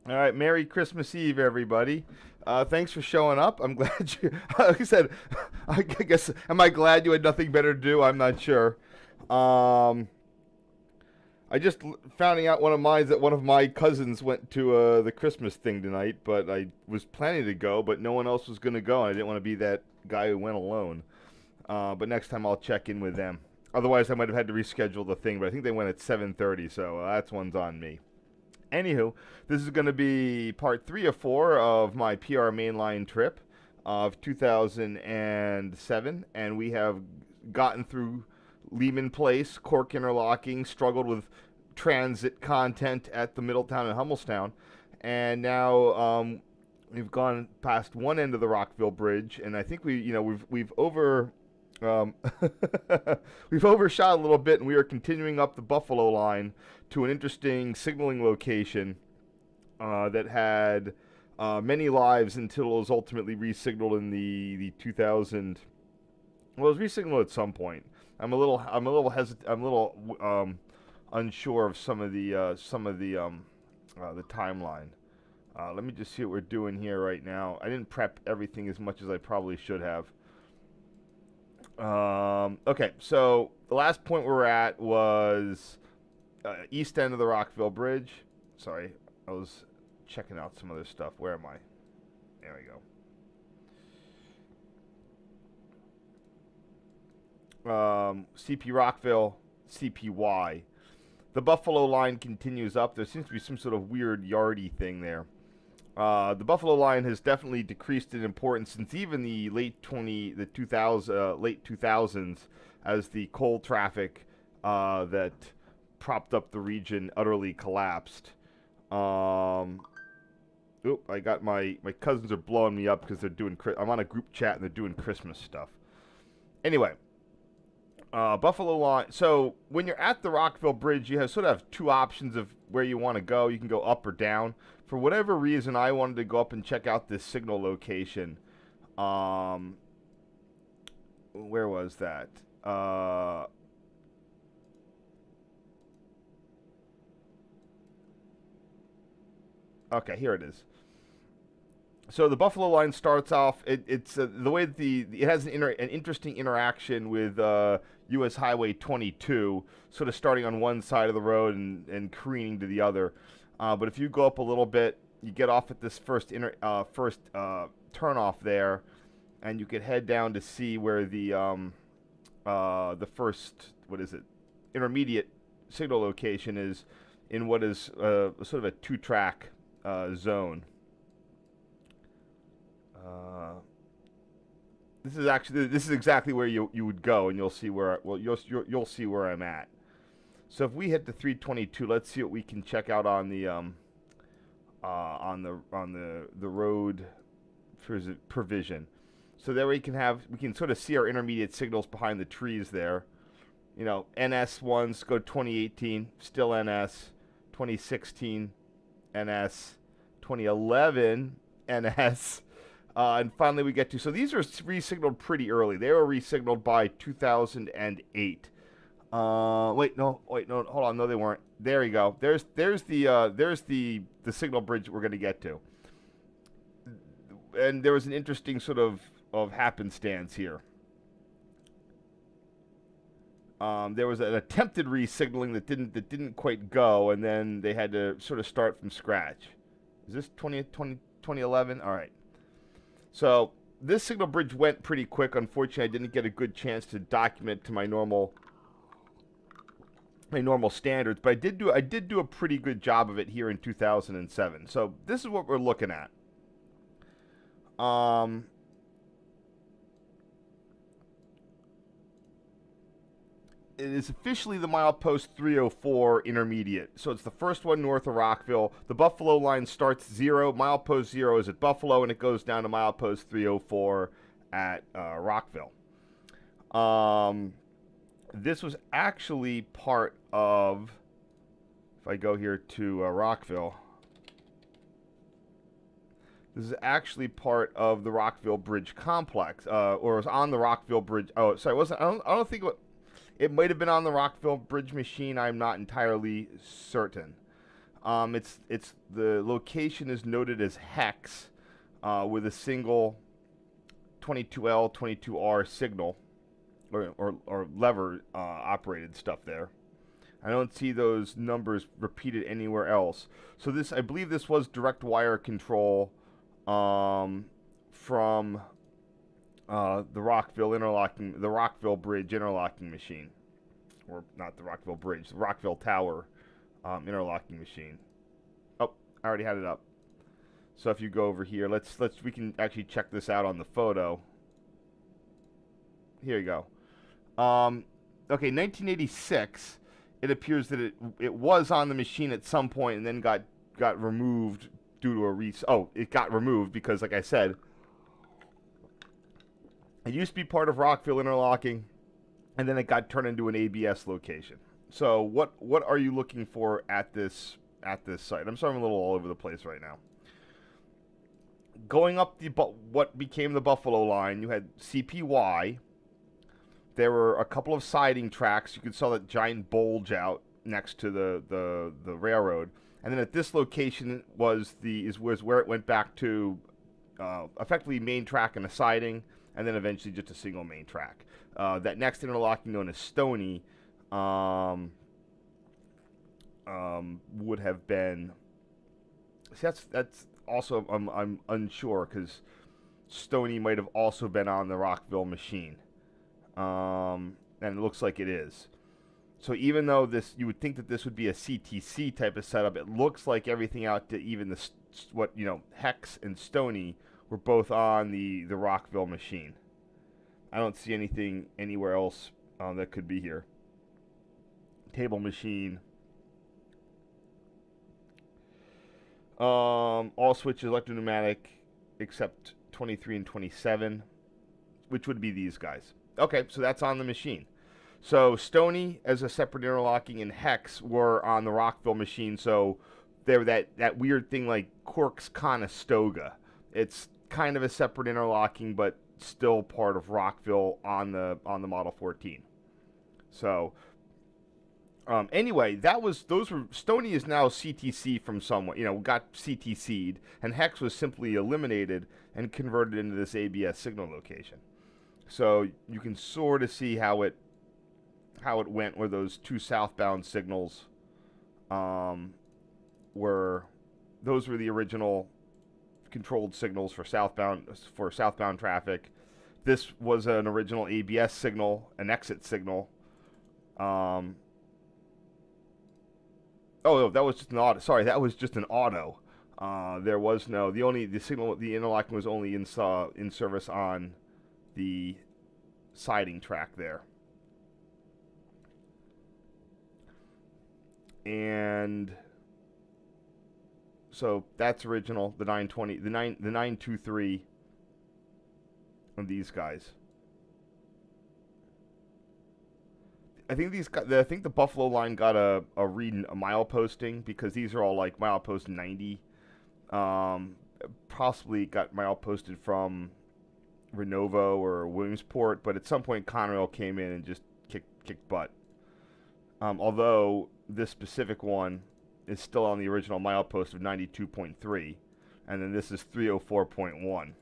All right, Merry Christmas Eve, everybody. Thanks for showing up. I'm glad you. Like I said, I guess. Am I glad you had nothing better to do? I'm not sure. Um, I just finding out one of mine that one of my cousins went to the Christmas thing tonight, but I was planning to go, but no one else was going to go, and I didn't want to be that guy who went alone. But next time I'll check in with them. Otherwise, I might have had to reschedule the thing, but I think they went at 7:30, so that's one's on me. Anywho, this is going to be part 3 or 4 of my PRR Main Line trip of 2007, and we have gotten through Leaman Place, Cork interlocking, struggled with transit content at the Middletown and Hummlestown, and now we've gone past one end of the Rockville Bridge, and I think we've um, we've overshot a little bit, and we are continuing up the Buffalo line to an interesting signaling location that had many lives until it was ultimately resignaled in the 2000. Well, it was resignaled at some point. I'm a little unsure of some of the timeline. Let me just see what we're doing here right now. I didn't prep everything as much as I probably should have. Okay, so the last point we were at was east end of the Rockville Bridge. Sorry, I was checking out some other stuff. Where am I? There we go. CP Rockville, CPY. The Buffalo line continues up. There seems to be some sort of weird yardy thing there. The Buffalo line has definitely decreased in importance since even the late 2000s, as the coal traffic that propped up the region utterly collapsed. I got my cousins are blowing me up because they're doing. I'm on a group chat and they're doing Christmas stuff. Anyway, Buffalo line. So when you're at the Rockville Bridge, you sort of have two options of where you want to go. You can go up or down. For whatever reason, I wanted to go up and check out this signal location. Where was that? Okay, here it is. So the Buffalo line starts off. It's the way that it has an interesting interaction with U.S. Highway 22, sort of starting on one side of the road and careening to the other. But if you go up a little bit, you get off at this first turnoff there, and you could head down to see where the first, what is it, intermediate signal location is in what is sort of a two-track zone. This is exactly where you would go, and you'll see where you'll see where I'm at. So if we hit the 322, let's see what we can check out on the road provision. So there we can sort of see our intermediate signals behind the trees there. You know, NS ones go 2018, still NS, 2016 NS, 2011 NS. And finally we get to, so these are resignaled pretty early. They were resignaled by 2008. Wait, no, hold on, no, they weren't. There you go. There's the signal bridge that we're going to get to. And there was an interesting sort of happenstance here. There was an attempted resignaling that didn't quite go, and then they had to sort of start from scratch. Is this 2011? All right. So this signal bridge went pretty quick. Unfortunately, I didn't get a good chance to document to my normal standards, but I did do a pretty good job of it here in 2007. So this is what we're looking at. It is officially the milepost 304 intermediate. So it's the first one north of Rockville. The Buffalo line starts 0. Milepost 0 is at Buffalo, and it goes down to milepost 304 at Rockville. This was actually part of, if I go here to Rockville, this is actually part of the Rockville Bridge complex, or it was on the Rockville Bridge. Oh, sorry, it wasn't. I don't think it might have been on the Rockville Bridge machine. I'm not entirely certain. It's the location is noted as hex with a single 22L 22R signal or lever operated stuff there. I don't see those numbers repeated anywhere else. So this, I believe this was direct wire control from the Rockville Bridge interlocking machine. Or not the Rockville Bridge, the Rockville Tower interlocking machine. Oh, I already had it up. So if you go over here, we can actually check this out on the photo. Here you go. Okay, 1986. It appears that it was on the machine at some point and then got removed due to a it got removed because, like I said, it used to be part of Rockville interlocking, and then it got turned into an ABS location. So what are you looking for at this site? I'm sorry, I'm a little all over the place right now. Going up what became the Buffalo line, you had CPY. There were a couple of siding tracks. You could saw that giant bulge out next to the railroad, and then at this location was where it went back to effectively main track and a siding, and then eventually just a single main track. That next interlocking, known as Stony, would have been. See, that's also I'm unsure because Stony might have also been on the Rockville machine. And it looks like it is. So even though you would think that this would be a CTC type of setup, it looks like everything out to even Hex and Stony were both on the Rockville machine. I don't see anything anywhere else that could be here. Table machine. All switches electropneumatic except 23 and 27, which would be these guys. Okay, so that's on the machine. So Stony as a separate interlocking and Hex were on the Rockville machine. So they're that weird thing like Cork's Conestoga. It's kind of a separate interlocking, but still part of Rockville on the Model 14. So anyway, those were Stony is now CTC from someone, got CTC'd, and Hex was simply eliminated and converted into this ABS signal location. So you can sort of see how it went, where those two southbound signals were the original controlled signals for southbound traffic. This was an original ABS signal, an exit signal. Oh, that was just an auto. Sorry, that was just an auto. There was no the interlocking was only in service on the siding track there. And so that's original, the 920, the 923 of these guys. I think the Buffalo line got a mileposting because these are all like milepost 90. Possibly got mileposted from Renovo or Williamsport, but at some point Conrail came in and just kicked butt. Although this specific one is still on the original milepost of 92.3, and then this is 304.1.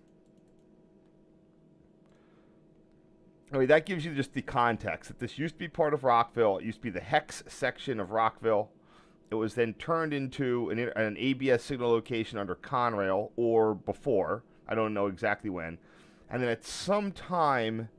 Anyway, that gives you just the context that this used to be part of Rockville. It used to be the Hex section of Rockville. It was then turned into an ABS signal location under Conrail, or before. I don't know exactly when. And then at some time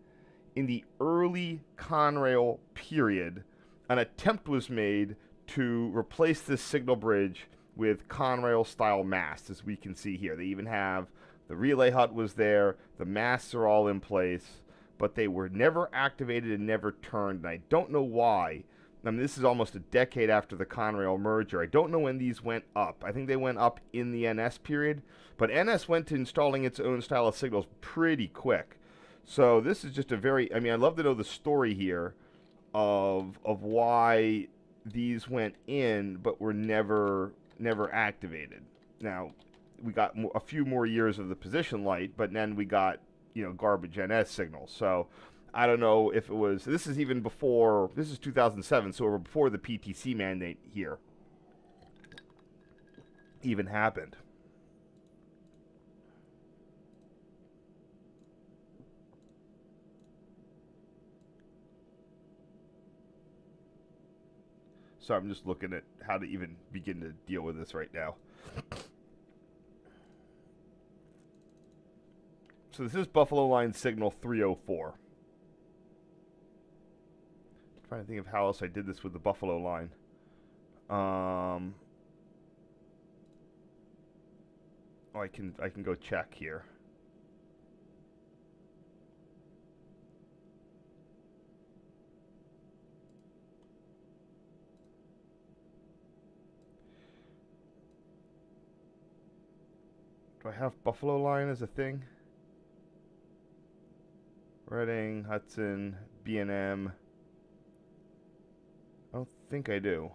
in the early Conrail period, an attempt was made to replace this signal bridge with Conrail-style masts, as we can see here. They even have the relay hut was there. The masts are all in place, but they were never activated and never turned, and I don't know why. I mean, this is almost a decade after the Conrail merger. I don't know when these went up. I think they went up in the NS period, but NS went to installing its own style of signals pretty quick. So this is just I'd love to know the story here of why these went in but were never activated. Now, we got a few more years of the position light, but then we got, garbage NS signals. So I don't know if it was, this is 2007, so we're before the PTC mandate here. even happened. So I'm just looking at how to even begin to deal with this right now. So this is Buffalo Line signal 304. I'm trying to think of how else I did this with the Buffalo Line. Oh, I can go check here. Do I have Buffalo Line as a thing? Reading, Hudson, B&M. I don't think I do.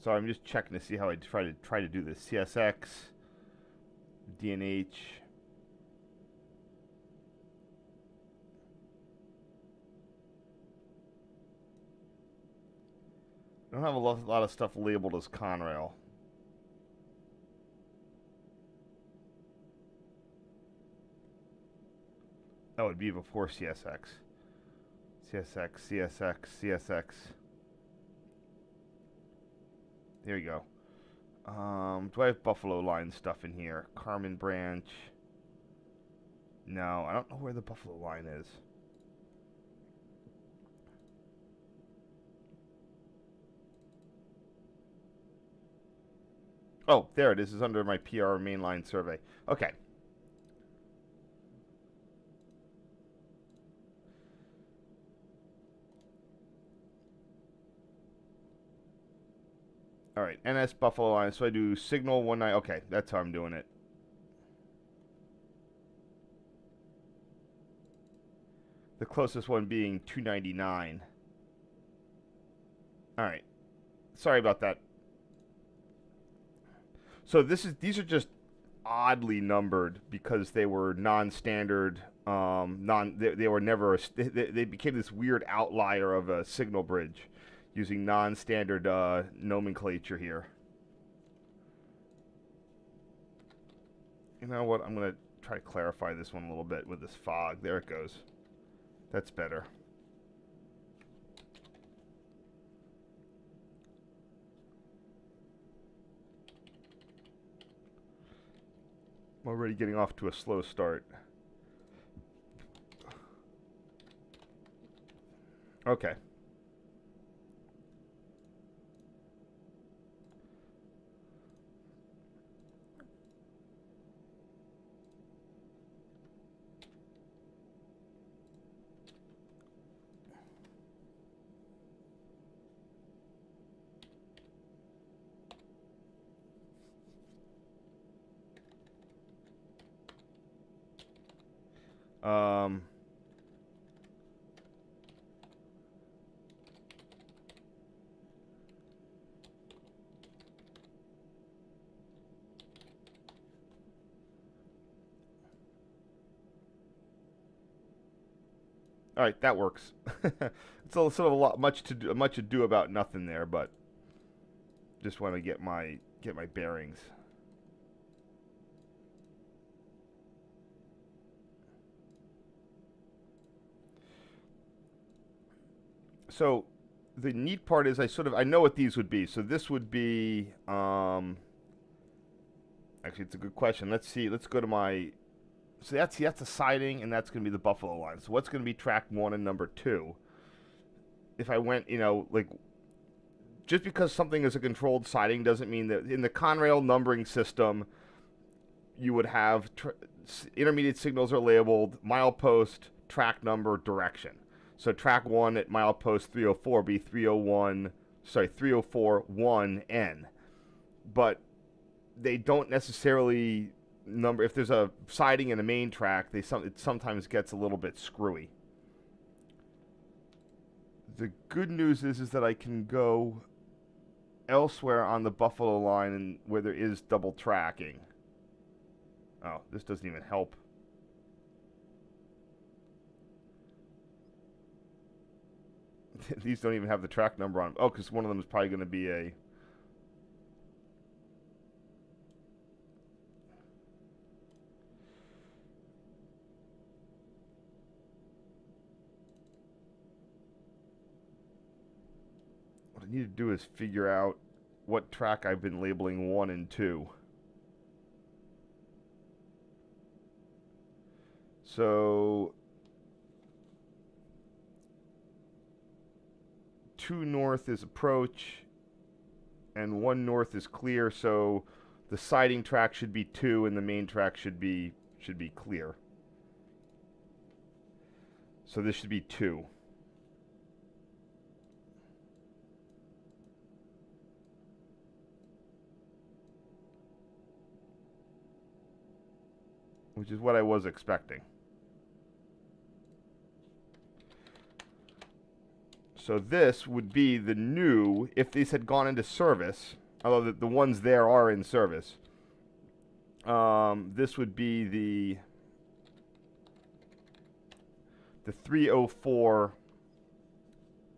So I'm just checking to see how I try to do this. CSX, DNH. I don't have a lot of stuff labeled as Conrail. That would be before CSX. CSX, CSX, CSX. There you go. Do I have Buffalo Line stuff in here? Carmen Branch. No, I don't know where the Buffalo Line is. Oh, there it is. It's under my PRR Main Line survey. Okay. All right, NS Buffalo Line. So I do signal 19. Okay, that's how I'm doing it. The closest one being 299. All right. Sorry about that. So these are just oddly numbered because they were non-standard. They were never they became this weird outlier of a signal bridge using non-standard nomenclature here. You know what? I'm gonna try to clarify this one a little bit with this fog. There it goes. That's better. I'm already getting off to a slow start. Okay. Um, all right, that works. It's a sort of a lot much ado about nothing there, but just want to get my bearings. So the neat part is I know what these would be. So this would be actually it's a good question. Let's see. Let's go to my so that's a siding and that's going to be the Buffalo Line. So what's going to be track 1 and number 2? If I went, like just because something is a controlled siding doesn't mean that in the Conrail numbering system you would have intermediate signals are labeled milepost, track number, direction. So track 1 at milepost 304 be 304 1N. But they don't necessarily number if there's a siding in a main track, it sometimes gets a little bit screwy. The good news is that I can go elsewhere on the Buffalo Line and where there is double tracking. Oh, this doesn't even help. These don't even have the track number on. Oh, because one of them is probably going to be a... What I need to do is figure out what track I've been labeling 1 and 2. So 2 north is approach and 1 north is clear, so the siding track should be 2 and the main track should be clear. So this should be 2. Which is what I was expecting. So this would be the new, if these had gone into service, although the ones there are in service. This would be the 304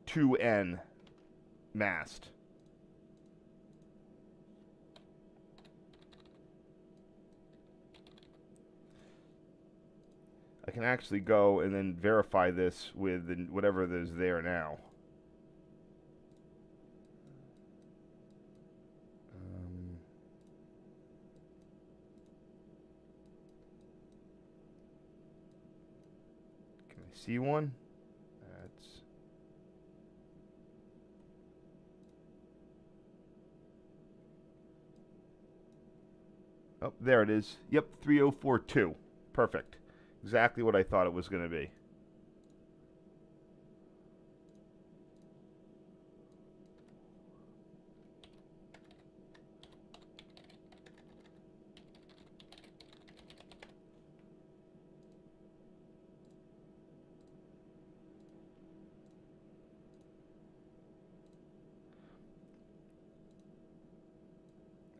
2N mast. I can actually go and then verify this with whatever is there now. Can I see one? That's... Oh, there it is. Yep, 3042. Perfect. Exactly what I thought it was going to be.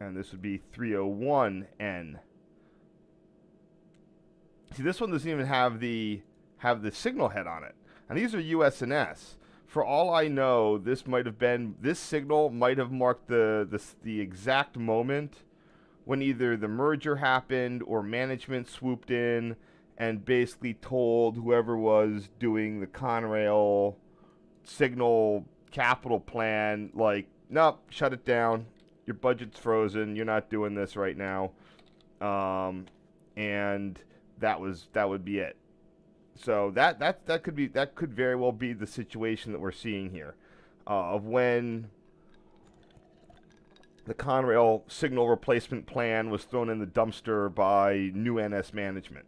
And this would be 301N. See, this one doesn't even have the signal head on it. And these are US&S. For all I know, this signal might have marked the exact moment when either the merger happened or management swooped in and basically told whoever was doing the Conrail signal capital plan, like, nope, shut it down. Your budget's frozen. You're not doing this right now. And that would be it. So that could very well be the situation that we're seeing here, of when the Conrail signal replacement plan was thrown in the dumpster by new NS management.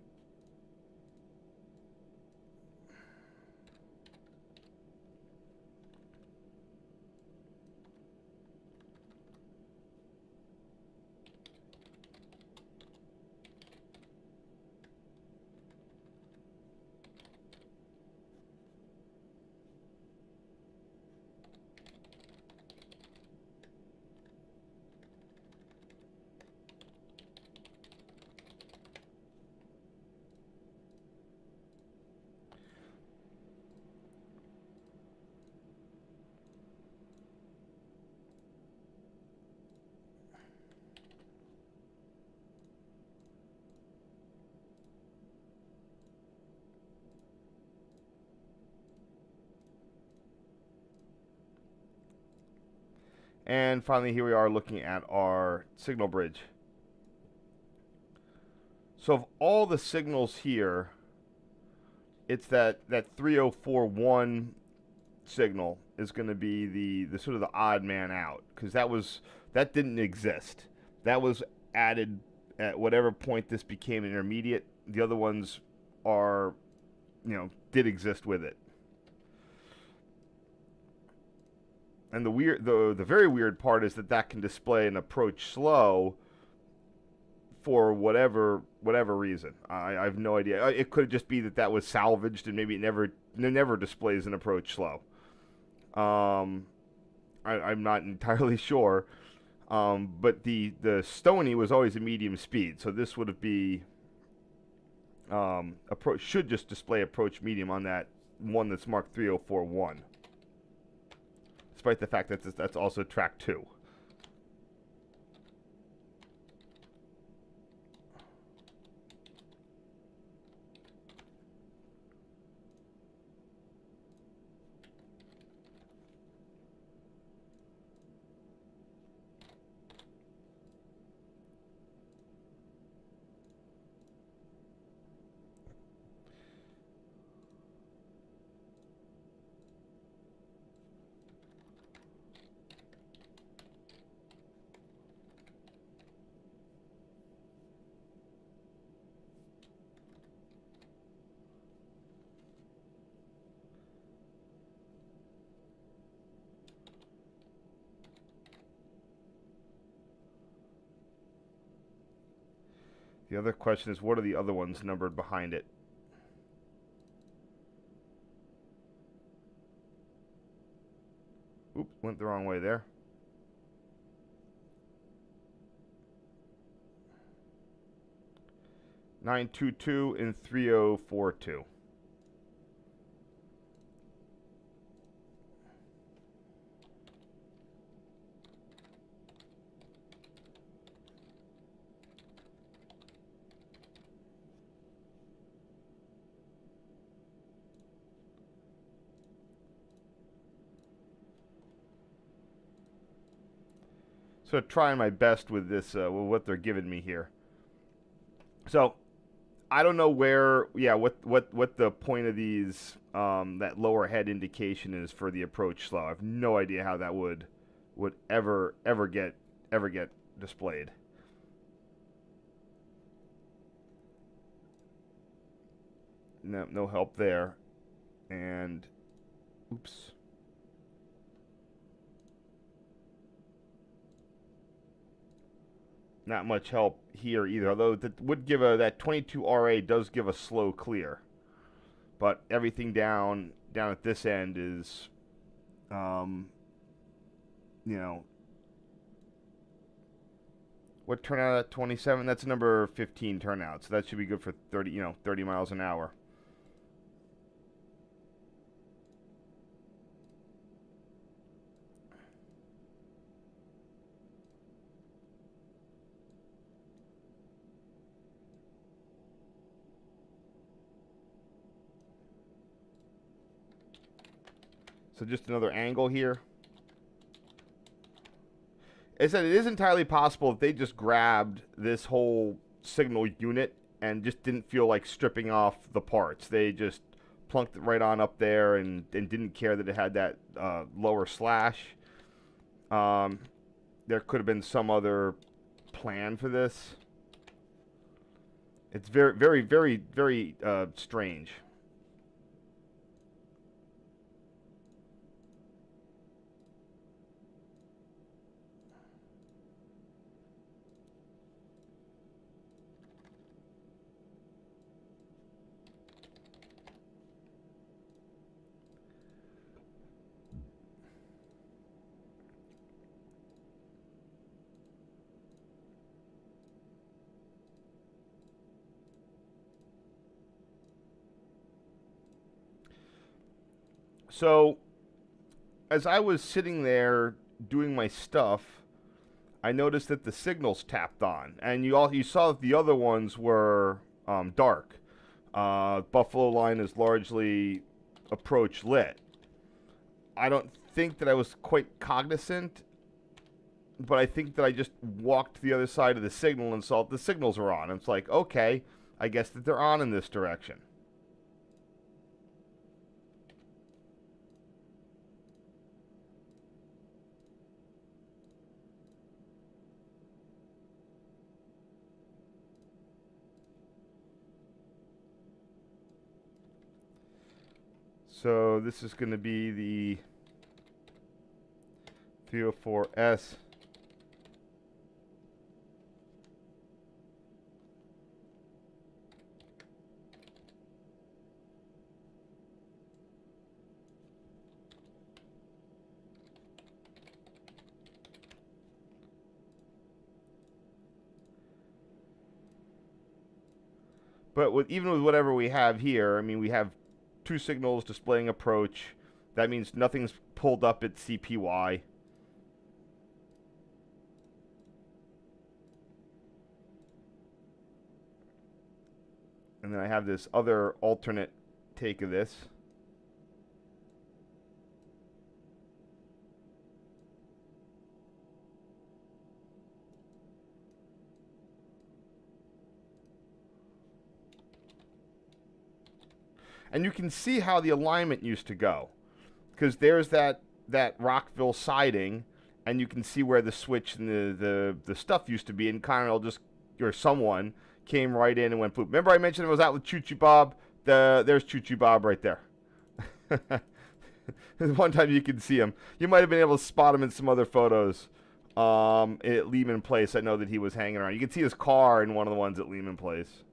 And finally, here we are looking at our signal bridge. So of all the signals here, it's that 3041 signal is going to be the sort of the odd man out, because that didn't exist. That was added at whatever point this became an intermediate. The other ones are, did exist with it. And the very weird part is that can display an approach slow for whatever reason. I have no idea. It could just be that was salvaged and maybe it never displays an approach slow. I'm not entirely sure. But the Stony was always a medium speed, so this would be approach should just display approach medium on that one that's marked 3041, despite the fact that that's also track 2. The other question is, what are the other ones numbered behind it? Oops, went the wrong way there. (922) and 3042. So trying my best with this, with what they're giving me here. So I don't know where, what the point of these, that lower head indication is for the approach slow. I have no idea how that would ever get displayed. No help there, and oops. Not much help here either, although that would give that 22 RA does give a slow clear, but everything down at this end is, what turnout at 27? That's number 15 turnout, so that should be good for 30 miles an hour. So just another angle here. It said it is entirely possible if they just grabbed this whole signal unit and just didn't feel like stripping off the parts. They just plunked it right on up there and didn't care that it had that lower slash. There could have been some other plan for this. It's very, very, very, very strange. So, as I was sitting there doing my stuff, I noticed that the signals tapped on, and you saw that the other ones were dark. Buffalo line is largely approach lit. I don't think that I was quite cognizant, but I think that I just walked to the other side of the signal and saw the signals are on. It's like, okay, I guess that they're on in this direction. So this is going to be the 304S. But even with whatever we have here, I mean, we have two signals displaying approach. That means nothing's pulled up at CPY. And then I have this other alternate take of this. And you can see how the alignment used to go. Because there's that Rockville siding, and you can see where the switch and the stuff used to be, and Connell just, or someone, came right in and went boop. Remember I mentioned I was out with Chuchubob? There's Chuchubob right there. One time you can see him. You might have been able to spot him in some other photos at Leaman Place. I know that he was hanging around. You can see his car in one of the ones at Leaman Place.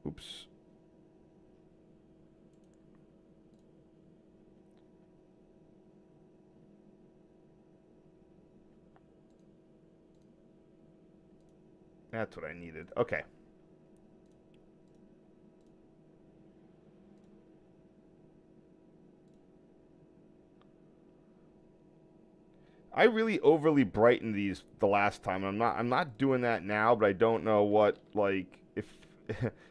Oops. That's what I needed. Okay. I really overly brightened these the last time. I'm not doing that now, but I don't know what, like, if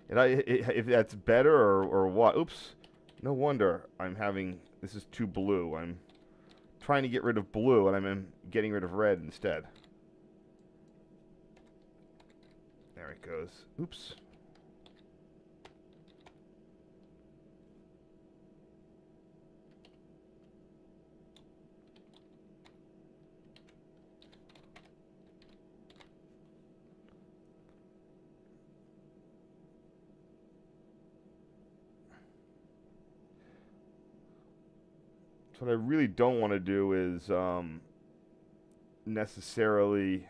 if that's better or what. Oops. No wonder I'm having, this is too blue. I'm trying to get rid of blue and I'm getting rid of red instead. There it goes. Oops. So what I really don't want to do is necessarily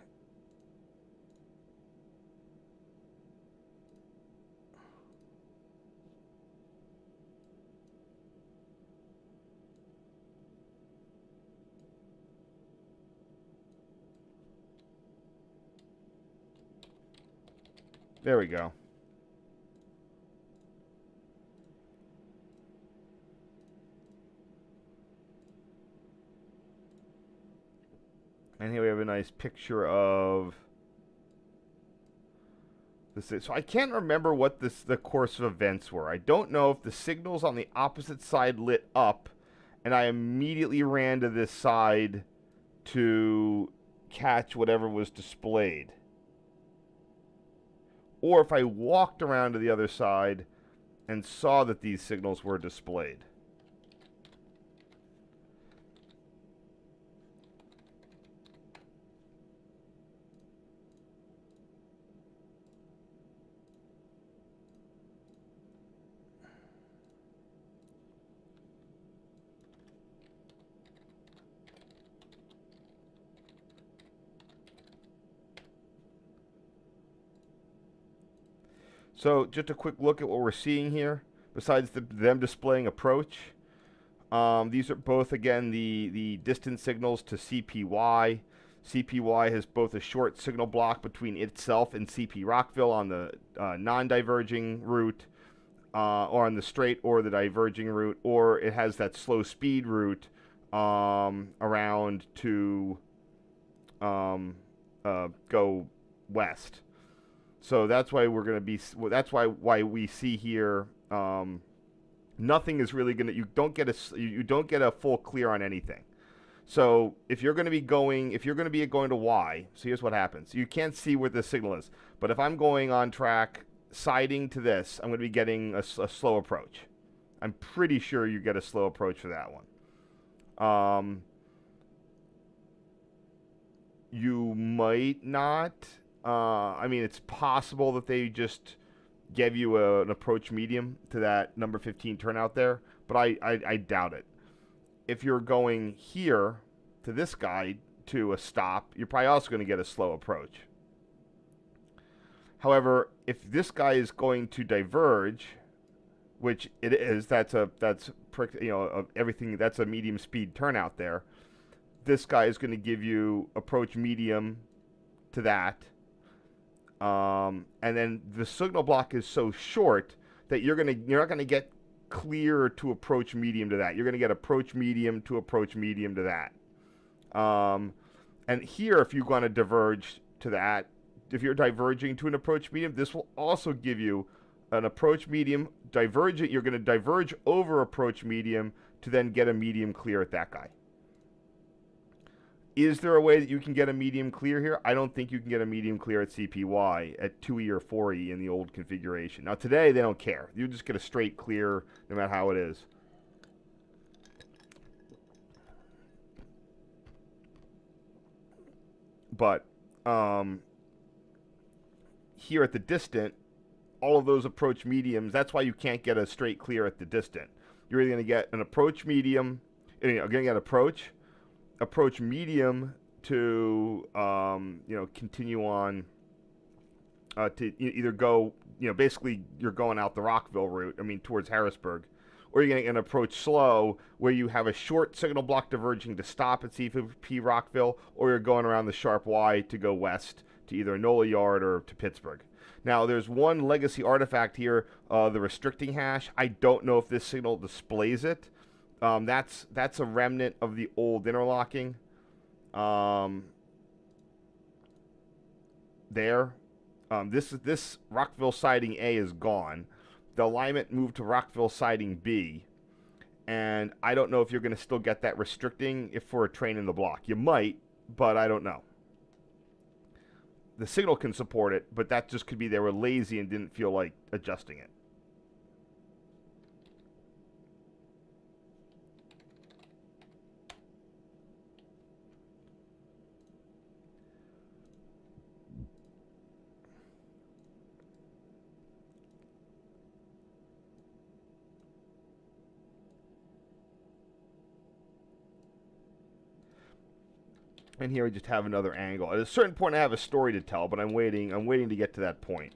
there we go. And here we have a nice picture of this. So I can't remember what the course of events were. I don't know if the signals on the opposite side lit up and I immediately ran to this side to catch whatever was displayed. Or if I walked around to the other side and saw that these signals were displayed. So just a quick look at what we're seeing here. Besides them displaying approach, these are both, again, the distance signals to CPY. CPY has both a short signal block between itself and CP Rockville on the non-diverging route, or on the straight or the diverging route, or it has that slow speed route around to go west. So that's why we're going to be. That's why we see here. Nothing is really going to. You don't get a full clear on anything. So if you're going to be going to Y, so here's what happens. You can't see where the signal is. But if I'm going on track siding to this, I'm going to be getting a slow approach. I'm pretty sure you get a slow approach for that one. You might not. I mean, it's possible that they just gave you an approach medium to that number 15 turnout there, but I doubt it. If you're going here to this guy to a stop, you're probably also going to get a slow approach. However, if this guy is going to diverge, which it is. Everything. That's a medium speed turnout there. This guy is going to give you approach medium to that. And then the signal block is so short that you're not gonna get clear to approach medium to that. You're gonna get approach medium to that. And here, if you want to diverge to that, if you're diverging to an approach medium, this will also give you an approach medium divergent. You're gonna diverge over approach medium to then get a medium clear at that guy. Is there a way that you can get a medium clear here? I don't think you can get a medium clear at CPY at 2E or 4E in the old configuration. Now today they don't care. You just get a straight clear no matter how it is. But here at the distant, all of those approach mediums, that's why you can't get a straight clear at the distant. You're either going to get an approach medium, you're going to get approach medium to continue on to either go, basically you're going out the Rockville route, towards Harrisburg, or you're going to get an approach slow where you have a short signal block diverging to stop at CP Rockville, or you're going around the sharp Y to go west to either Nola Yard or to Pittsburgh. Now there's one legacy artifact here, the restricting hash. I don't know if this signal displays it. That's a remnant of the old interlocking. This Rockville siding A is gone. The alignment moved to Rockville siding B, and I don't know if you're going to still get that restricting if for a train in the block. You might, but I don't know. The signal can support it, but that just could be they were lazy and didn't feel like adjusting it. And here we just have another angle. At a certain point, I have a story to tell, but I'm waiting to get to that point.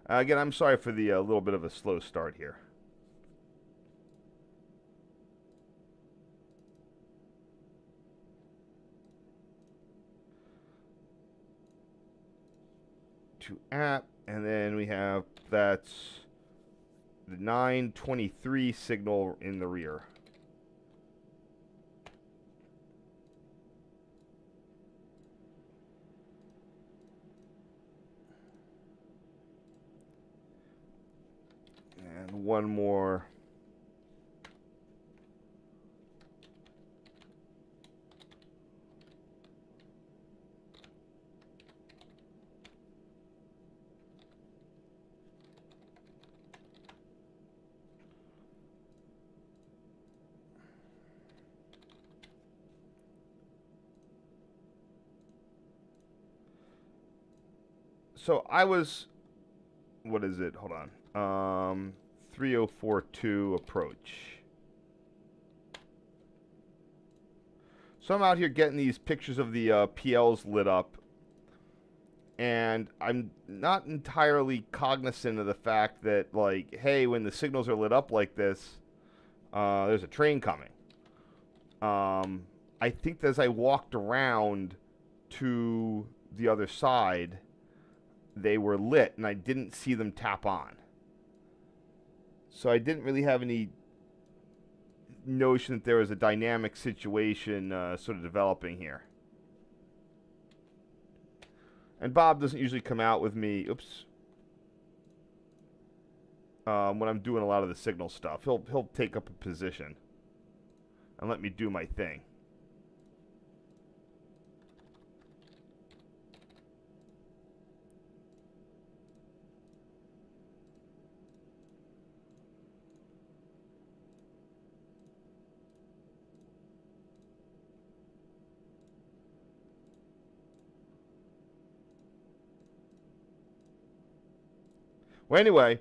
Again, I'm sorry for the little bit of a slow start here. To app, and then we have that's the 923 signal in the rear. And one more. So I was, what is it? Hold on. 3042 approach. So I'm out here getting these pictures of the PLs lit up, and I'm not entirely cognizant of the fact that, like, hey, when the signals are lit up like this, there's a train coming. I think that as I walked around to the other side, they were lit, and I didn't see them tap on. So I didn't really have any notion that there was a dynamic situation sort of developing here. And Bob doesn't usually come out with me, when I'm doing a lot of the signal stuff. He'll take up a position and let me do my thing. Well, anyway,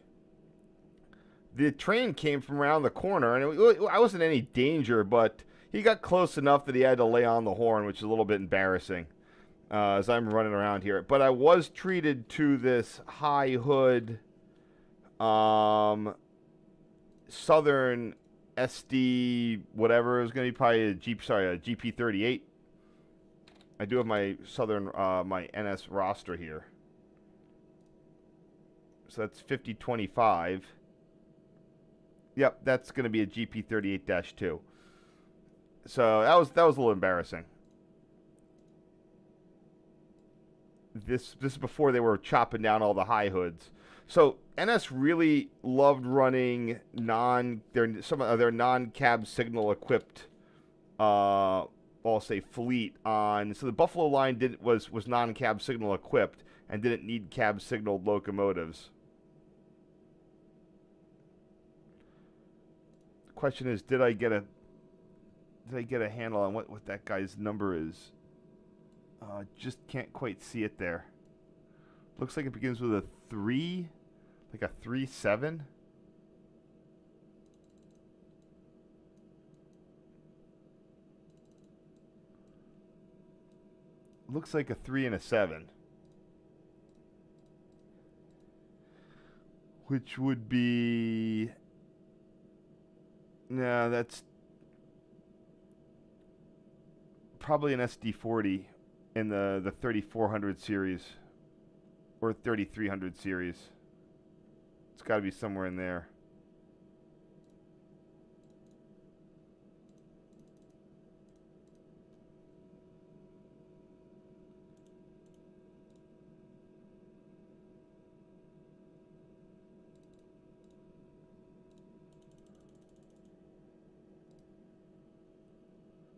the train came from around the corner, and I wasn't in any danger, but he got close enough that he had to lay on the horn, which is a little bit embarrassing. as I'm running around here. But I was treated to this high hood Southern SD whatever. It was going to be probably a GP38. I do have my Southern my NS roster here. So that's 5025. Yep, that's going to be a GP38-2. So that was a little embarrassing. This is before they were chopping down all the high hoods. So NS really loved running some of their non-cab signal equipped I'll say fleet on. So the Buffalo line was non-cab signal equipped and didn't need cab signaled locomotives. The question is, did I get a handle on what that guy's number is? Just can't quite see it there. Looks like it begins with a 3, like a 3-7. Looks like a 3 and a 7. Which would be... No, that's probably an SD40 in the 3400 series or 3300 series. It's got to be somewhere in there.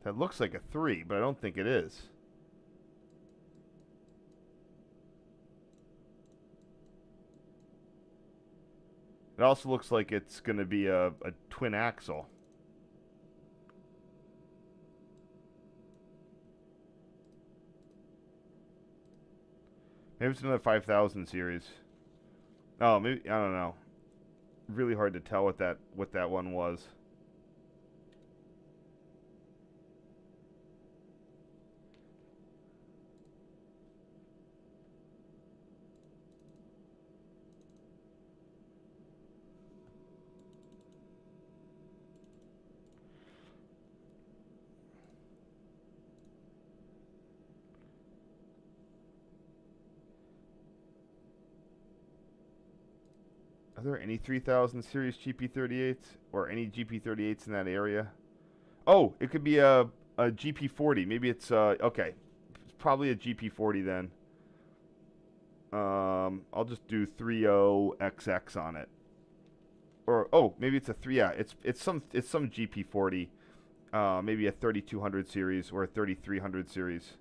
That looks like a 3, but I don't think it is. It also looks like it's going to be a twin axle. Maybe it's another 5000 series. Oh, maybe, I don't know. Really hard to tell what that one was. Are there any 3000 series GP38s or any GP38s in that area? Oh, it could be a GP40. Maybe it's okay. It's probably a GP40 then. I'll just do 30XX on it. Or oh, maybe it's a 3. Yeah, it's some GP40. Maybe a 3200 series or a 3300 series.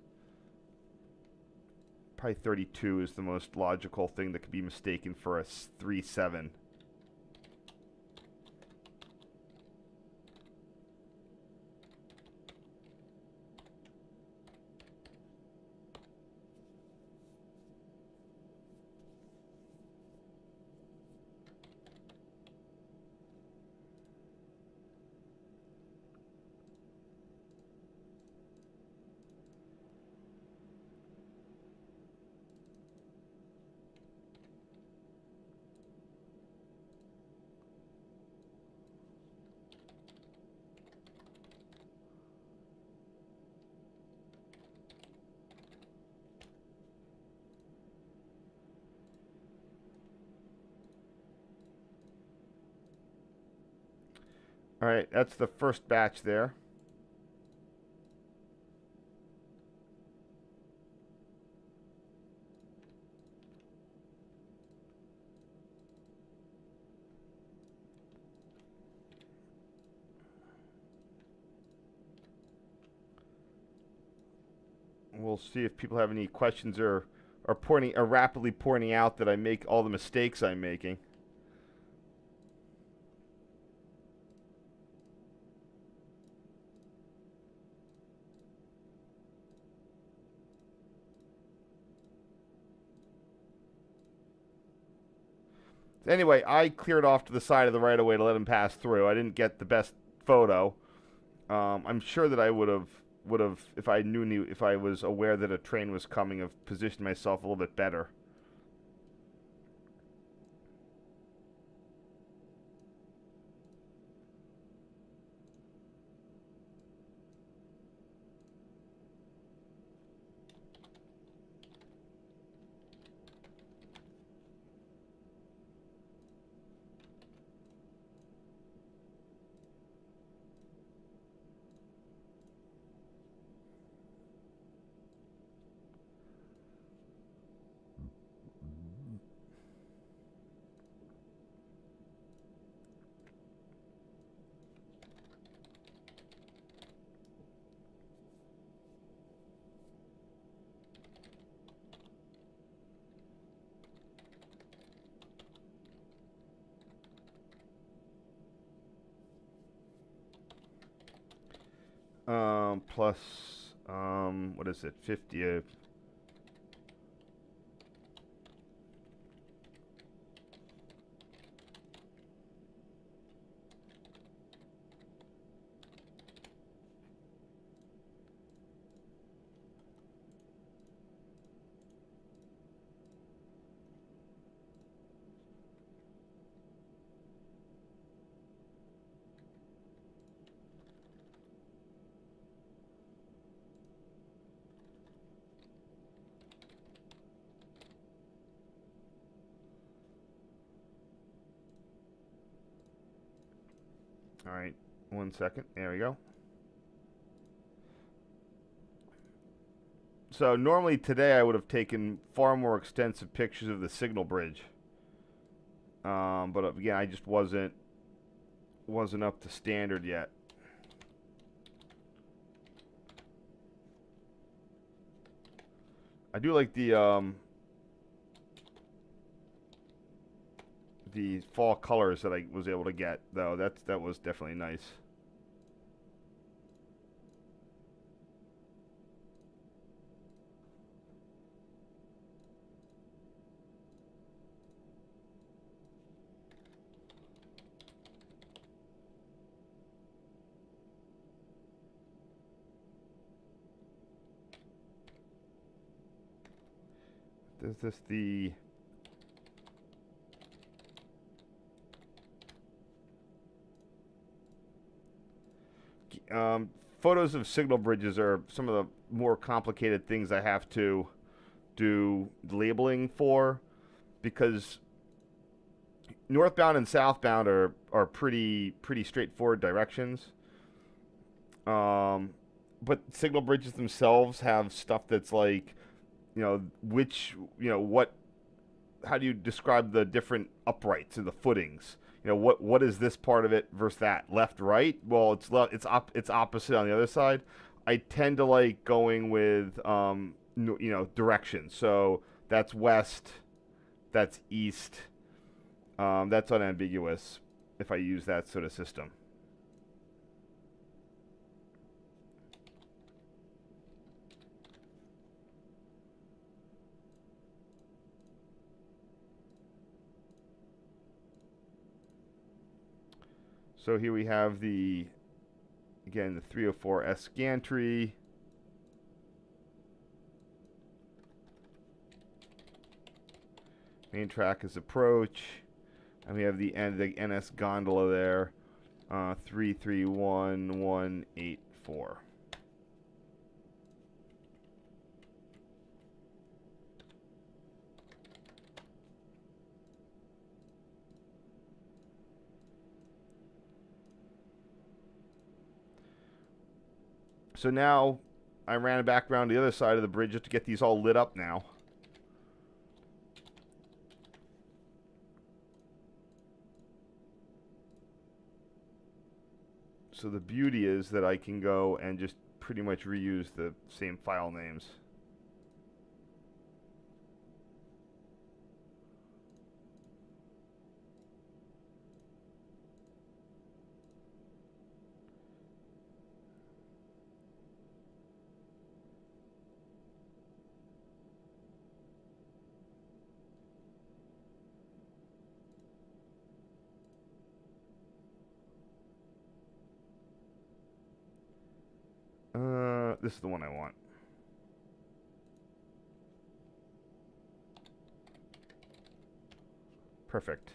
Probably 32 is the most logical thing that could be mistaken for a 3.7. All right, that's the first batch there. We'll see if people have any questions or are rapidly pointing out that I make all the mistakes I'm making. Anyway, I cleared off to the side of the right-of-way to let him pass through. I didn't get the best photo. I'm sure that I would have would have, if I knew, if I was aware that a train was coming, have positioned myself a little bit better. Plus, what is it? 50. All right, 1 second. There we go. So normally today I would have taken far more extensive pictures of the signal bridge, but again I just wasn't up to standard yet. I do like the fall colors that I was able to get, though. That was definitely nice. Is this the photos of signal bridges are some of the more complicated things I have to do labeling for, because northbound and southbound are pretty straightforward directions. But signal bridges themselves have stuff that's like, what, how do you describe the different uprights and the footings? What is this part of it versus that? Left, right? Well, it's opposite on the other side. I tend to like going with direction. So that's west, that's east. That's unambiguous if I use that sort of system. So here we have the 304S gantry. Main track is approach. And we have the NS gondola there, 331184. So now I ran it back around the other side of the bridge just to get these all lit up now. So the beauty is that I can go and just pretty much reuse the same file names. this is the one I want. Perfect.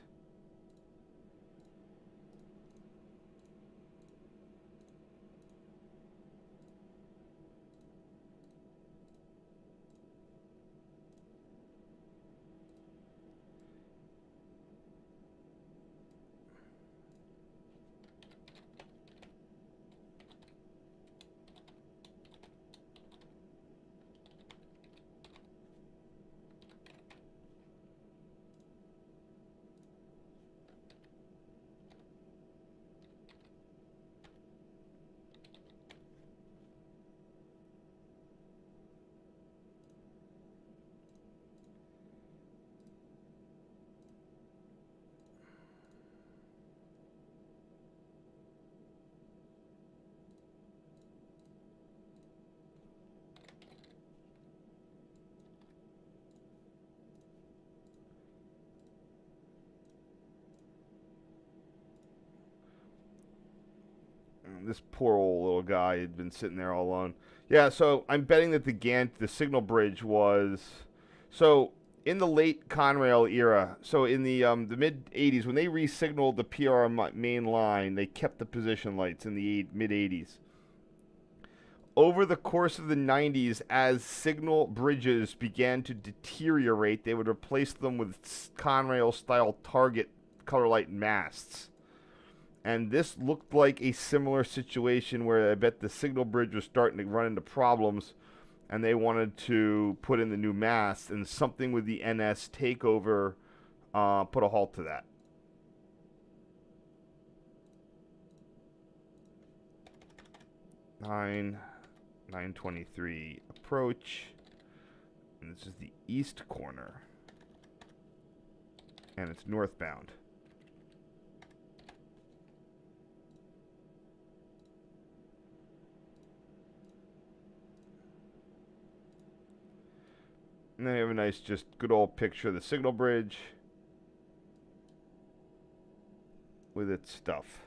This poor old little guy had been sitting there all alone. Yeah, so I'm betting that the signal bridge was so in the late Conrail era. So in the mid '80s, when they re-signaled the PRR Main Line, they kept the position lights in the mid '80s. Over the course of the '90s, as signal bridges began to deteriorate, they would replace them with Conrail-style target color light masts. And this looked like a similar situation where I bet the signal bridge was starting to run into problems and they wanted to put in the new masts, and something with the NS takeover put a halt to that. Nine 923 approach. And this is the east corner. And it's northbound. And then you have a nice, just good old picture of the signal bridge with its stuff.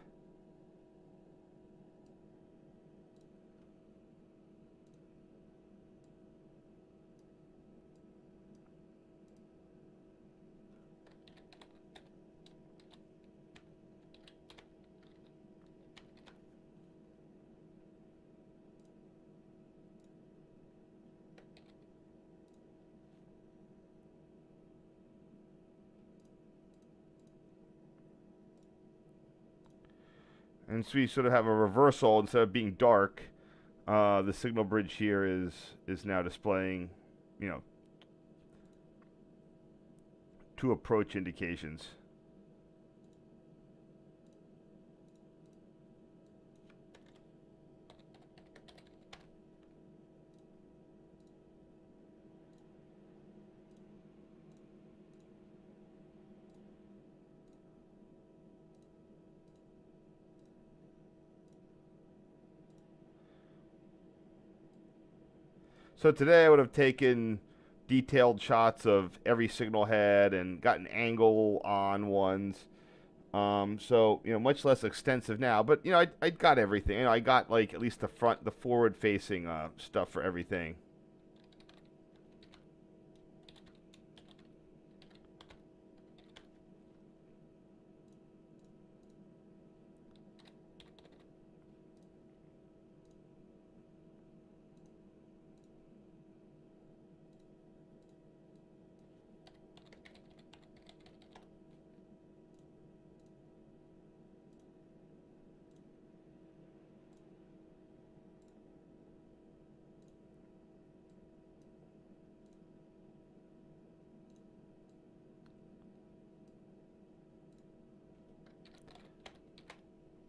And so we sort of have a reversal. Instead of being dark, the signal bridge here is now displaying, you know, 2 approach indications. So today I would have taken detailed shots of every signal head and gotten angle on ones. So, you know, much less extensive now, but, you know, I got everything. You know, I got, like, at least the forward-facing stuff for everything.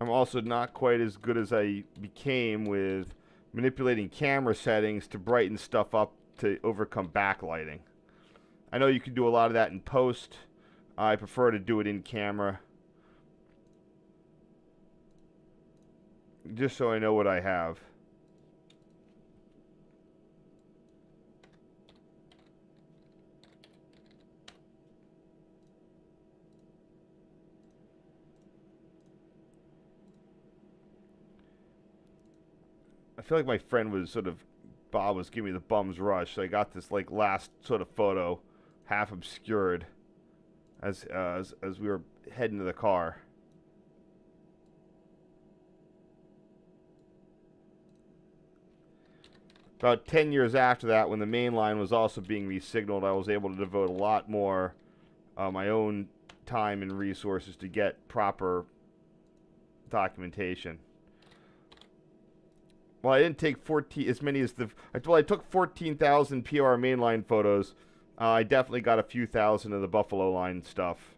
I'm also not quite as good as I became with manipulating camera settings to brighten stuff up to overcome backlighting. I know you can do a lot of that in post. I prefer to do it in camera, just so I know what I have. I feel like my friend was Bob was giving me the bum's rush. So I got this like last sort of photo, half obscured, as we were heading to the car. About 10 years after that, when the main line was also being resignaled, I was able to devote a lot more my own time and resources to get proper documentation. Well, I didn't take 14 as many as I took 14,000 PRR Main Line photos. I definitely got a few thousand of the Buffalo Line stuff.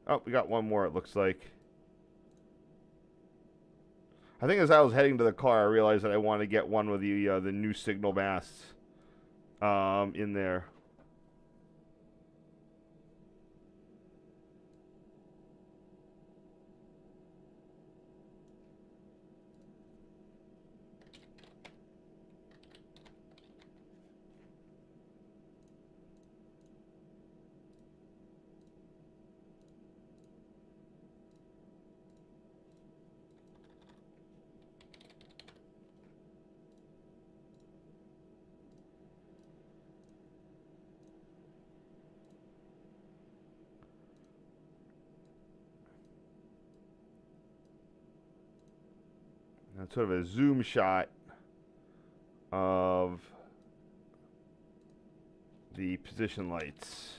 Oh, we got one more, it looks like. I think as I was heading to the car, I realized that I wanted to get one with the new signal masts in there. That's sort of a zoom shot of the position lights.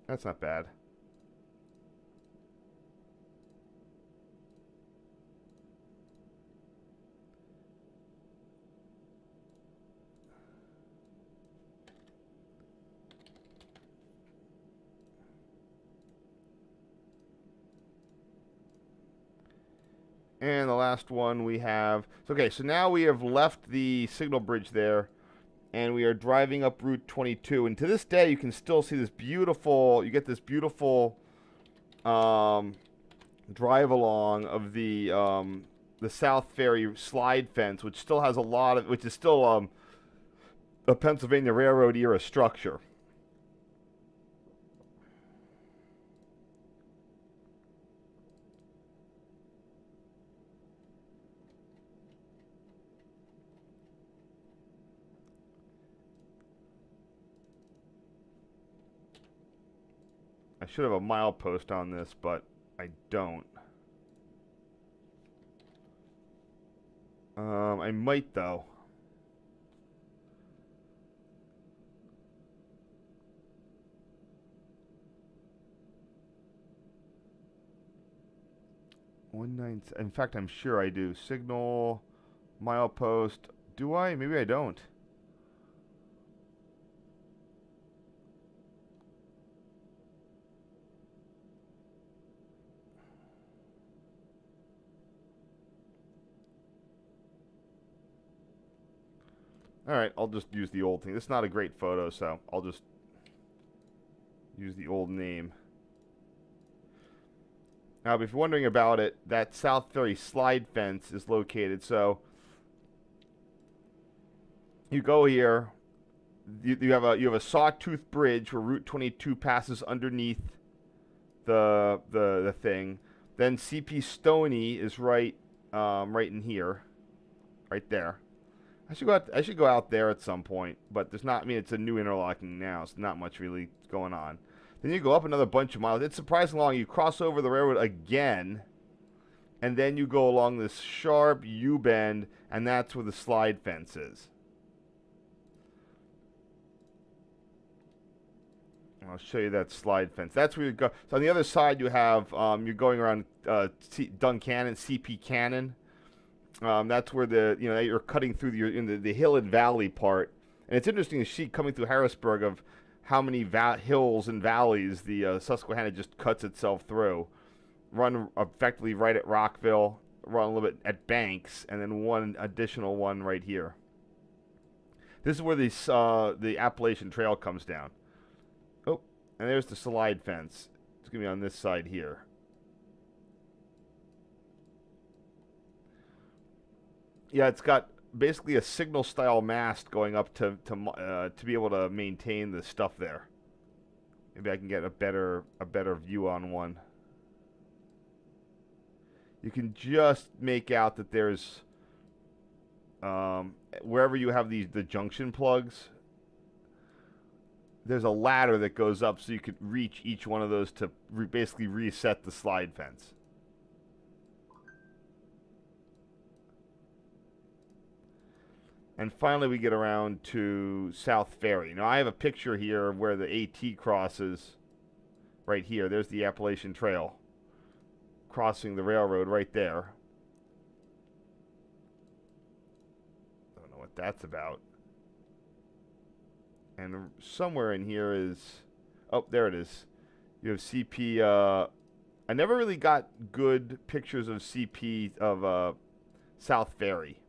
That's not bad. And the last one we have. Okay, so now we have left the signal bridge there, and we are driving up Route 22. And to this day, you can still see this beautiful. You get this beautiful drive along of the South Ferry slide fence, which still has a lot of, which is still a Pennsylvania Railroad era structure. I should have a milepost on this, but I don't. I might though. In fact, I'm sure I do. Signal, milepost. Do I? Maybe I don't. Alright, I'll just use the old thing. This is not a great photo, so I'll just use the old name. Now, if you're wondering about it, that South Ferry slide fence is located. So you go here. You have a sawtooth bridge where Route 22 passes underneath the thing. Then CP Stoney is right in here, right there. I should go out there at some point, but there's not. I mean, it's a new interlocking now, so not much really going on. Then you go up another bunch of miles. It's surprisingly long. You cross over the railroad again, and then you go along this sharp U-bend, and that's where the slide fence is. I'll show you that slide fence. That's where you go. So on the other side, you have you're going around Duncannon, CP Cannon. That's where you're cutting through the hill and valley part, and it's interesting to see coming through Harrisburg of how many hills and valleys the Susquehanna just cuts itself through. run effectively right at Rockville, run a little bit at Banks, and then one additional one right here. This is where the Appalachian Trail comes down. Oh, and there's the slide fence. It's going to be on this side here. Yeah, it's got basically a signal-style mast going up to be able to maintain the stuff there. Maybe I can get a better view on one. You can just make out that there's wherever you have the junction plugs, there's a ladder that goes up so you could reach each one of those to basically reset the slide fence. And finally we get around to South Ferry. Now I have a picture here of where the AT crosses right here. There's the Appalachian Trail crossing the railroad right there. Don't know what that's about. And somewhere in here is, oh, there it is. You have CP. I never really got good pictures of CP of South Ferry.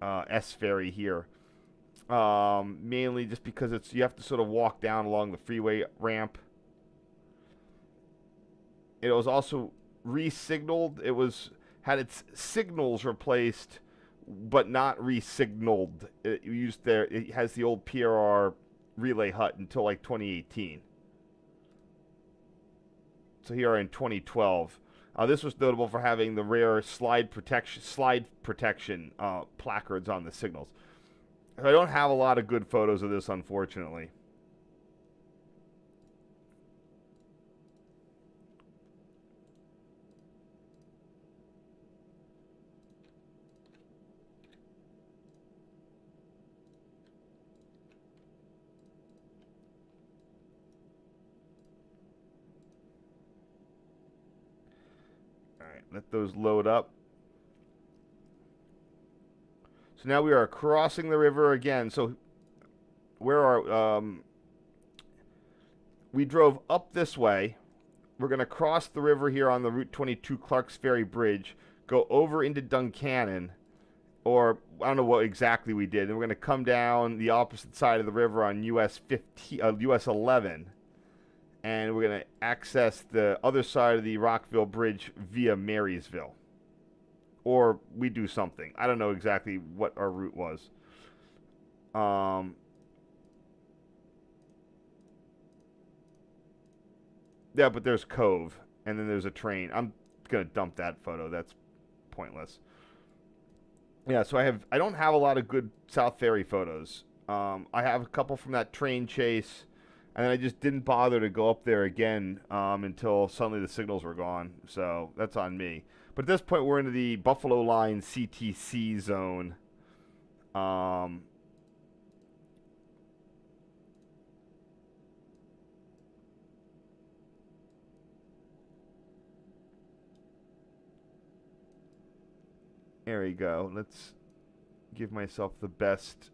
S Ferry here. Mainly just because you have to sort of walk down along the freeway ramp. It was also re-signaled. It had its signals replaced, but not re-signaled. It has the old PRR relay hut until like 2018. So here in 2012. This was notable for having the rare slide protection placards on the signals. I don't have a lot of good photos of this, unfortunately. Let those load up. So now we are crossing the river again. So we drove up this way. We're going to cross the river here on the Route 22 Clarks Ferry Bridge, go over into Duncannon, or I don't know what exactly we did. And we're going to come down the opposite side of the river on US 11. And we're going to access the other side of the Rockville Bridge via Marysville. Or we do something. I don't know exactly what our route was. Yeah, but there's Cove. And then there's a train. I'm going to dump that photo. That's pointless. Yeah, so I don't have a lot of good South Ferry photos. I have a couple from that train chase. And then I just didn't bother to go up there again until suddenly the signals were gone. So that's on me. But at this point, we're into the Buffalo Line CTC zone. There we go. Let's give myself the best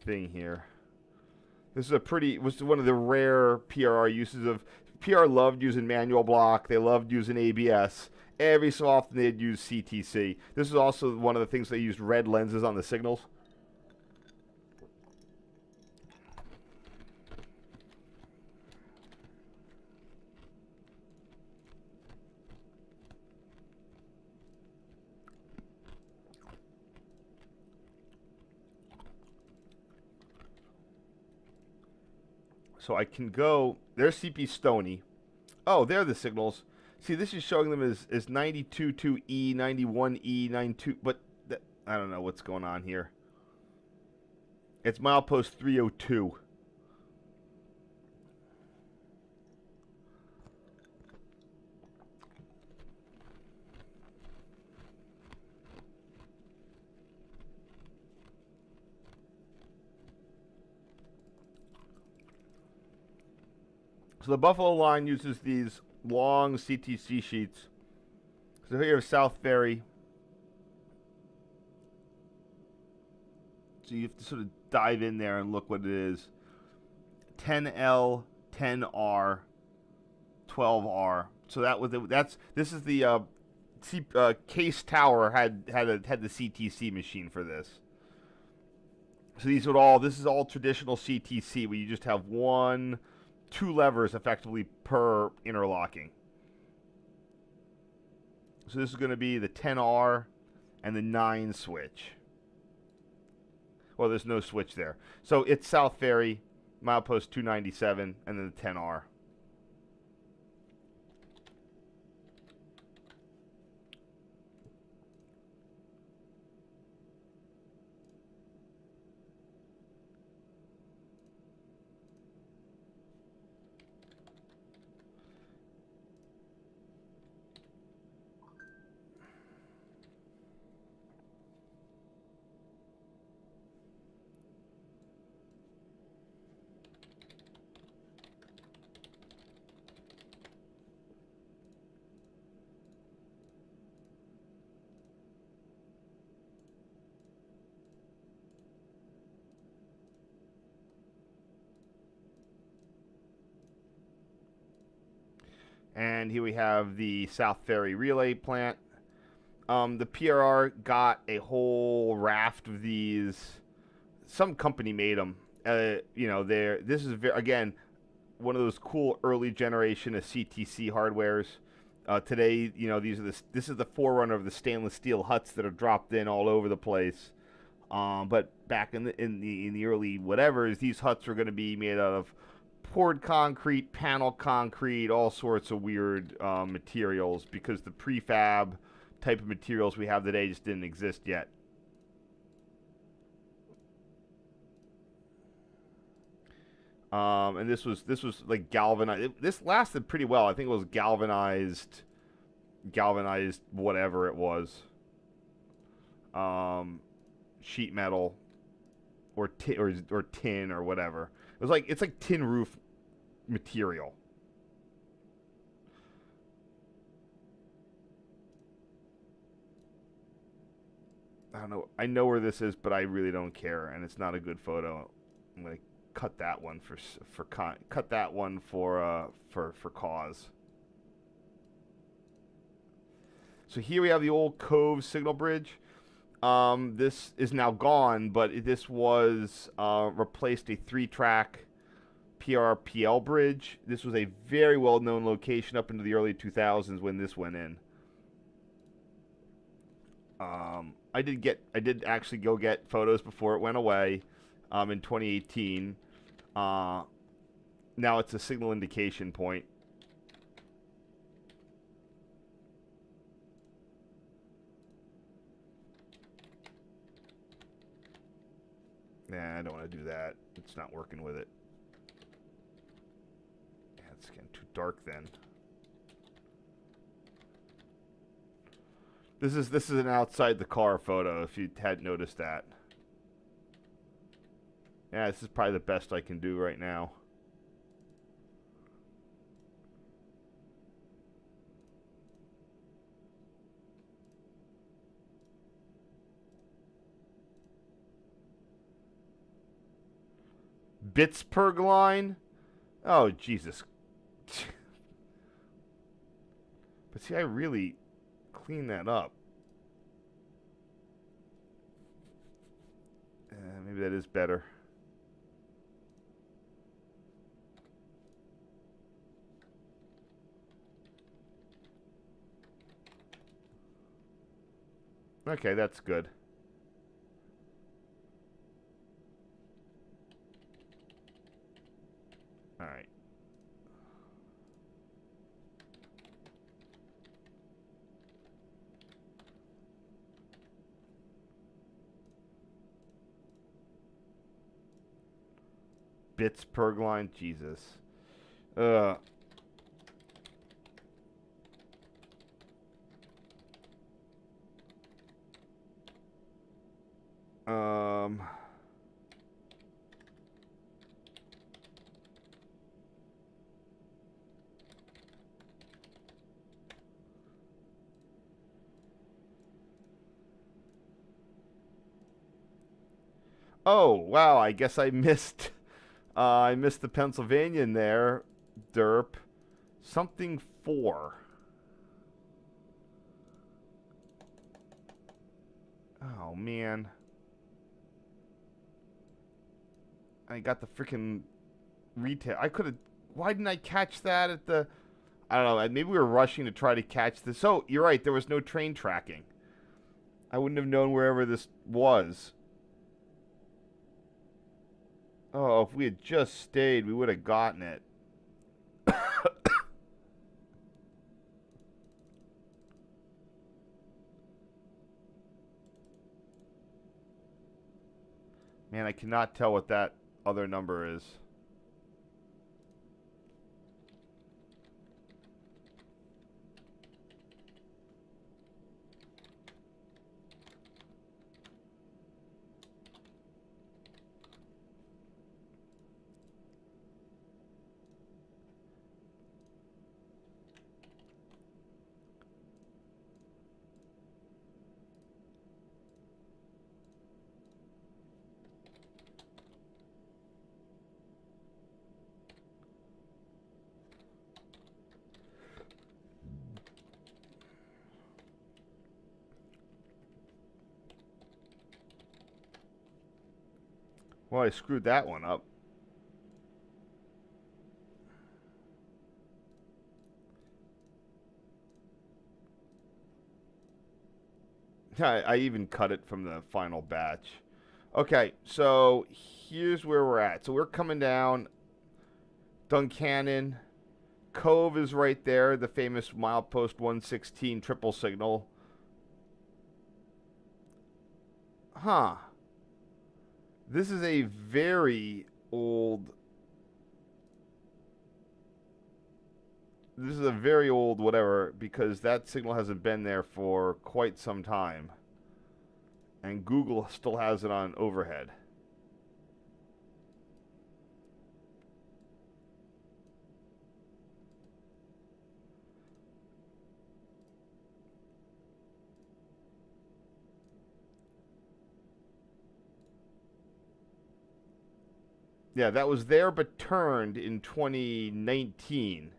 thing here. This is was one of the rare PRR uses of. PR loved using manual block. They loved using ABS. Every so often they'd use CTC. This is also one of the things they used red lenses on the signals. So I can go, there's CP Stony. Oh, there are the signals. See, this is showing them as 92.2E, 91E, 92, but I don't know what's going on here. It's milepost 302. So the Buffalo Line uses these long CTC sheets. So here you have South Ferry. So you have to sort of dive in there and look what it is. 10L, 10R, 12R. So this is the Case Tower had the CTC machine for this. So this is all traditional CTC where you just have two levers effectively per interlocking. So this is going to be the 10R and the 9 switch. Well, there's no switch there. So it's South Ferry, milepost 297, and then the 10R. And here we have the South Ferry relay plant. The PRR got a whole raft of these. Some company made them. This is again one of those cool early generation of CTC hardwares. Today, this is the forerunner of the stainless steel huts that are dropped in all over the place. But back in the early whatevers, these huts were going to be made out of poured concrete, panel concrete, all sorts of weird materials, because the prefab type of materials we have today just didn't exist yet. And this was like galvanized. This lasted pretty well. I think it was galvanized whatever it was. Sheet metal or tin or whatever. It's like tin roof material. I don't know. I know where this is, but I really don't care, and it's not a good photo. I'm gonna cut that one for cause. So here we have the old Cove signal bridge. This is now gone, but this was replaced a 3-track PRPL bridge. This was a very well-known location up into the early 2000s when this went in. I did actually go get photos before it went away in 2018. Now it's a signal indication point. Nah, I don't want to do that. It's not working with it. Yeah, it's getting too dark then. This is an outside the car photo, if you hadn't noticed that. Yeah, this is probably the best I can do right now. Pittsburgh line? Oh, Jesus. But see, I really cleaned that up. Maybe that is better. Okay, that's good. All right. Pittsburgh line, Jesus. Oh, wow, I guess I missed the Pennsylvanian there, derp. Something 4. Oh, man. I got the freaking retail. I could have... Why didn't I catch that at the... I don't know. Maybe we were rushing to try to catch this. Oh, you're right. There was no train tracking. I wouldn't have known wherever this was. Oh, if we had just stayed, we would have gotten it. Man, I cannot tell what that other number is. Well, I screwed that one up. I even cut it from the final batch. Okay, so here's where we're at. So we're coming down Duncannon. Cove is right there, the famous milepost 116 triple signal. Huh. This is a very old... This is a very old whatever, because that signal hasn't been there for quite some time. And Google still has it on overhead. Yeah, that was there but turned in 2019.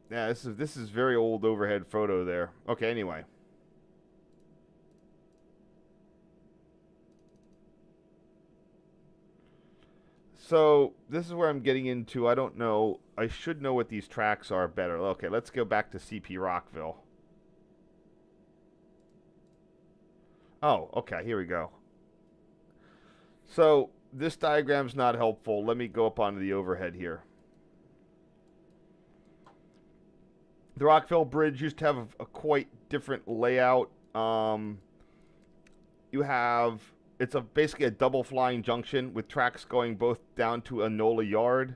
Yeah, this is very old overhead photo there. Okay, anyway. So, this is where I'm getting into, I don't know, I should know what these tracks are better. Okay, let's go back to CP Rockville. Oh, okay, here we go. So, this diagram's not helpful. Let me go up onto the overhead here. The Rockville Bridge used to have a quite different layout. You have... It's basically a double flying junction with tracks going both down to Enola Yard.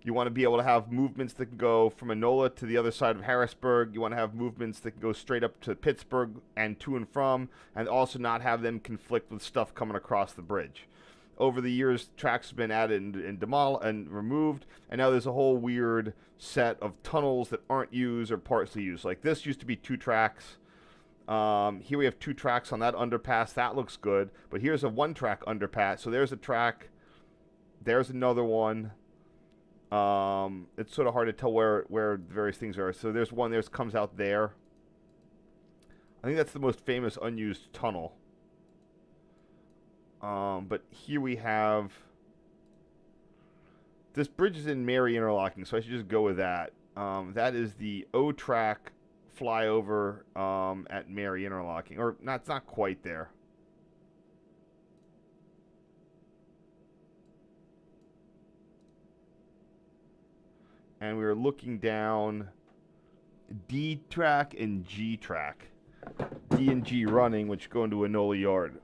You want to be able to have movements that can go from Enola to the other side of Harrisburg. You want to have movements that can go straight up to Pittsburgh and to and from, and also not have them conflict with stuff coming across the bridge. Over the years, tracks have been added and demolished and removed, and now there's a whole weird set of tunnels that aren't used or partially used. Like this used to be 2 tracks. Here we have 2 tracks on that underpass. That looks good. But here's a 1-track underpass. So there's a track. There's another one. It's sort of hard to tell where the various things are. So there's one. There's comes out there. I think that's the most famous unused tunnel. But here we have... This bridge is in Mary interlocking, so I should just go with that. That is the O-track flyover at Mary interlocking. Or, not, it's not quite there. And we were looking down D track and G track. D and G running, which go into Enola Yard.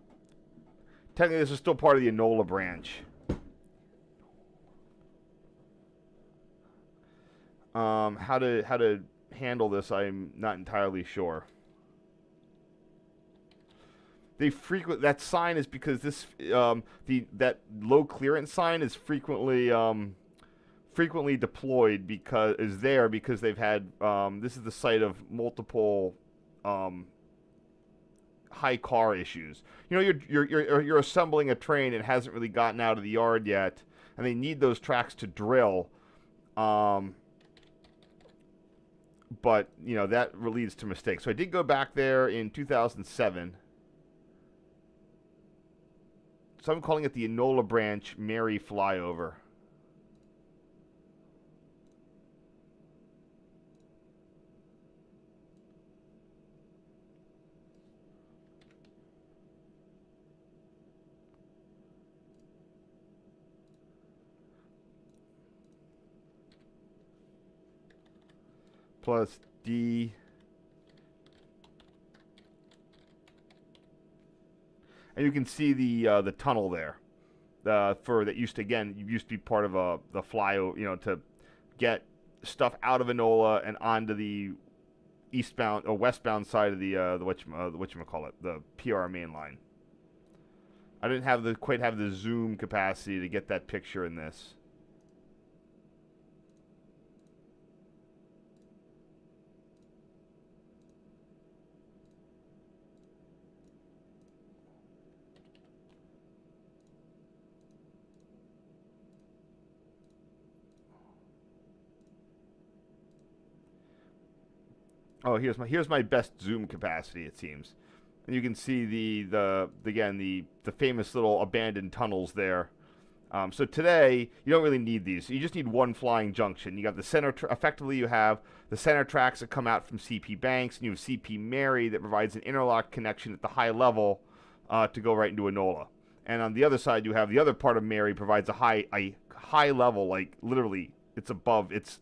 Technically, this is still part of the Enola branch. How to handle this, I'm not entirely sure. That sign is because this that low clearance sign is frequently deployed because they've had this is the site of multiple high car issues. You know, you're assembling a train and it hasn't really gotten out of the yard yet, and they need those tracks to drill. Um, but, you know, that leads to mistakes. So I did go back there in 2007. So I'm calling it the Enola Branch Mary Flyover. Plus D. And you can see the tunnel there. For that used to be part of the flyover, you know, to get stuff out of Enola and onto the eastbound or westbound side of the whatchamacallit, the PRR Main Line. I didn't quite have the zoom capacity to get that picture in this. Oh, here's my best zoom capacity, it seems. And you can see the famous little abandoned tunnels there. So today you don't really need these. You just need one flying junction. You got the center. Effectively, you have the center tracks that come out from CP Banks, and you have CP Mary that provides an interlock connection at the high level to go right into Enola. And on the other side, you have the other part of Mary provides a high level, like literally it's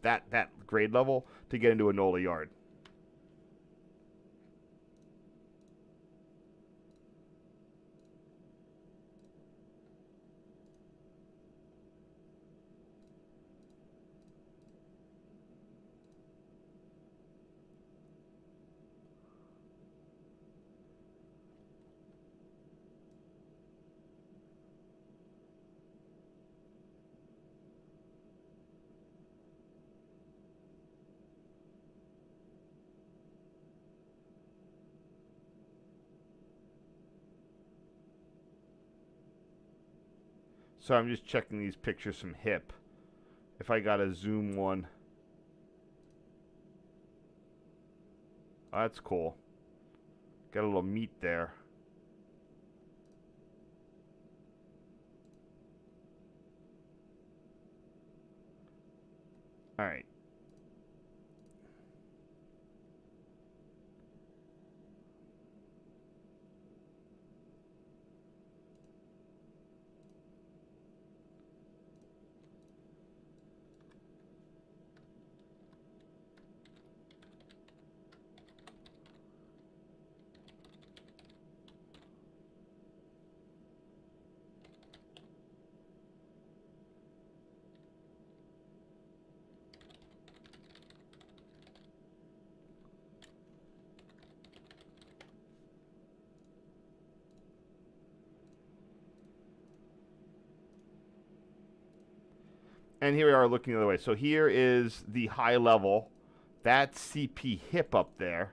that grade level to get into Enola Yard. So I'm just checking these pictures from HIP. If I got a zoom one. Oh, that's cool. Got a little meat there. All right. And here we are looking the other way. So here is the high level. That's CP HIP up there.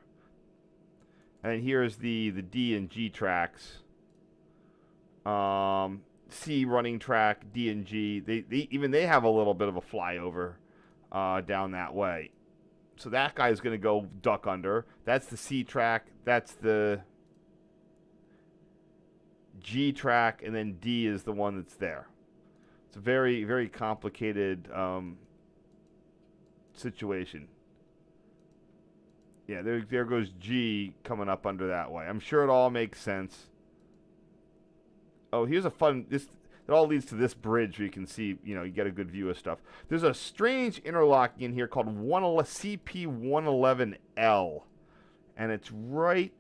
And here's the D and G tracks. C running track, D and G. They have a little bit of a flyover down that way. So that guy's going to go duck under. That's the C track. That's the G track. And then D is the one that's there. It's a very, very complicated situation. Yeah, there goes G coming up under that way. I'm sure it all makes sense. Oh, here's a fun. It all leads to this bridge where you can see, you know, you get a good view of stuff. There's a strange interlocking in here called CP111L, and it's right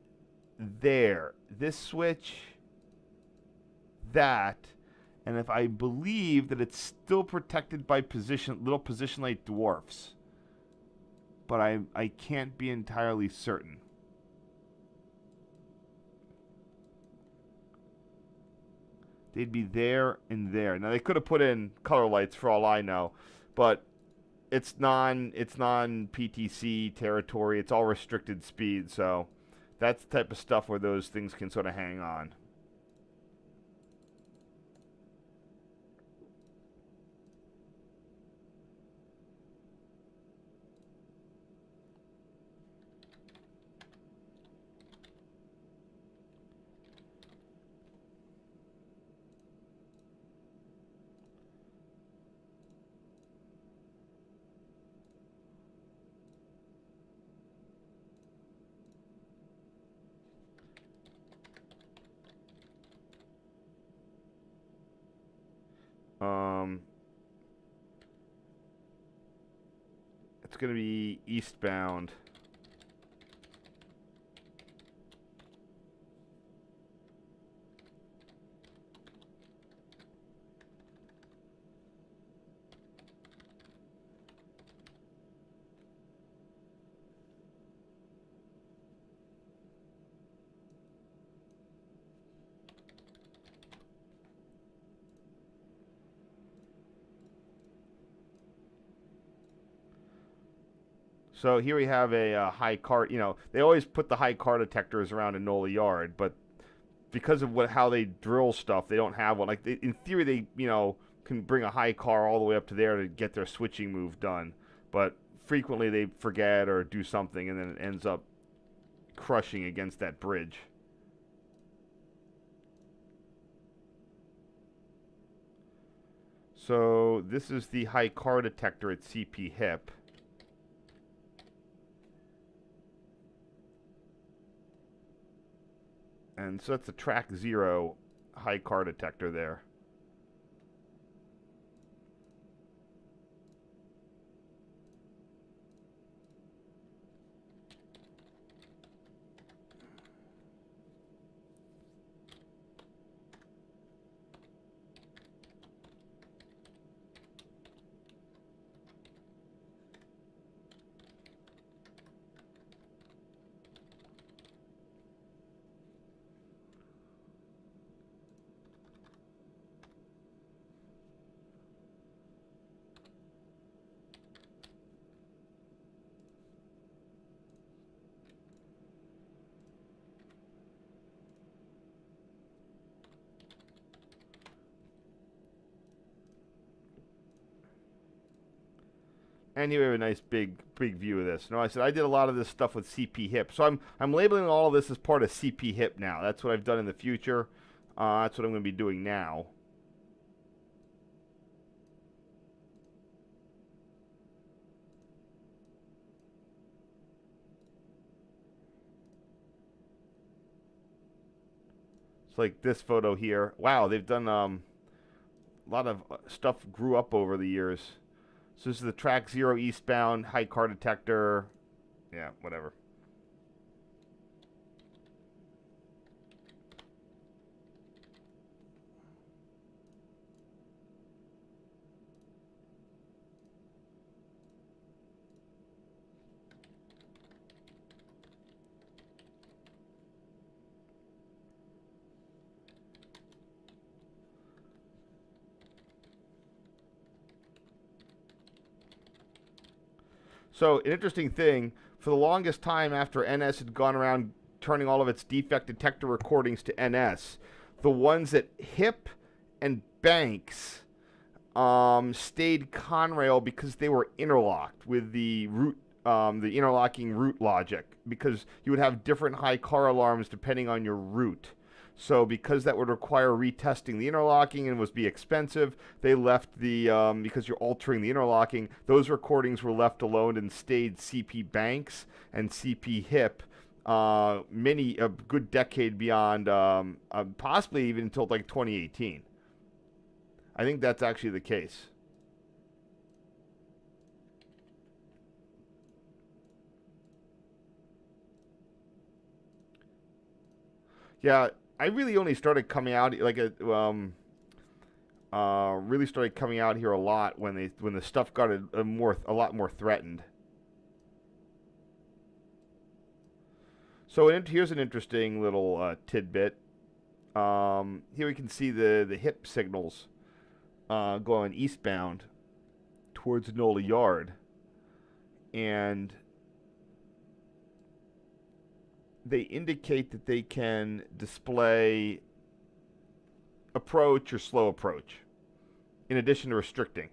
there. This switch, that. And if I believe that it's still protected by little position light dwarfs. But I can't be entirely certain. They'd be there and there. Now they could have put in color lights for all I know, but it's non PTC territory. It's all restricted speed, so that's the type of stuff where those things can sort of hang on. going to be eastbound. So here we have a high car. You know, they always put the high car detectors around a NOLA yard, but because of how they drill stuff, they don't have one. Like in theory, they can bring a high car all the way up to there to get their switching move done, but frequently they forget or do something, and then it ends up crushing against that bridge. So this is the high car detector at CP Hip. And so that's the track 0 high car detector there. And here we have a nice big view of this. Now I said I did a lot of this stuff with CP Hip, so I'm labeling all of this as part of CP Hip now. That's what I've done in the future. That's what I'm going to be doing now. It's like this photo here. Wow, they've done a lot of stuff grew up over the years. So this is the track 0 eastbound high car detector. Yeah, whatever. So an interesting thing, for the longest time after NS had gone around turning all of its defect detector recordings to NS, the ones at Hip and Banks stayed Conrail because they were interlocked with the interlocking route logic, because you would have different high car alarms depending on your route. So because that would require retesting the interlocking and was be expensive, they left the, because you're altering the interlocking, those recordings were left alone and stayed CP Banks and CP Hip a good decade beyond, possibly even until like 2018. I think that's actually the case. Yeah, I really only started coming out really started coming out here a lot when the stuff got a lot more threatened. So here's an interesting little tidbit. Here we can see the hip signals going eastbound towards Nola Yard, and they indicate that they can display approach or slow approach, in addition to restricting.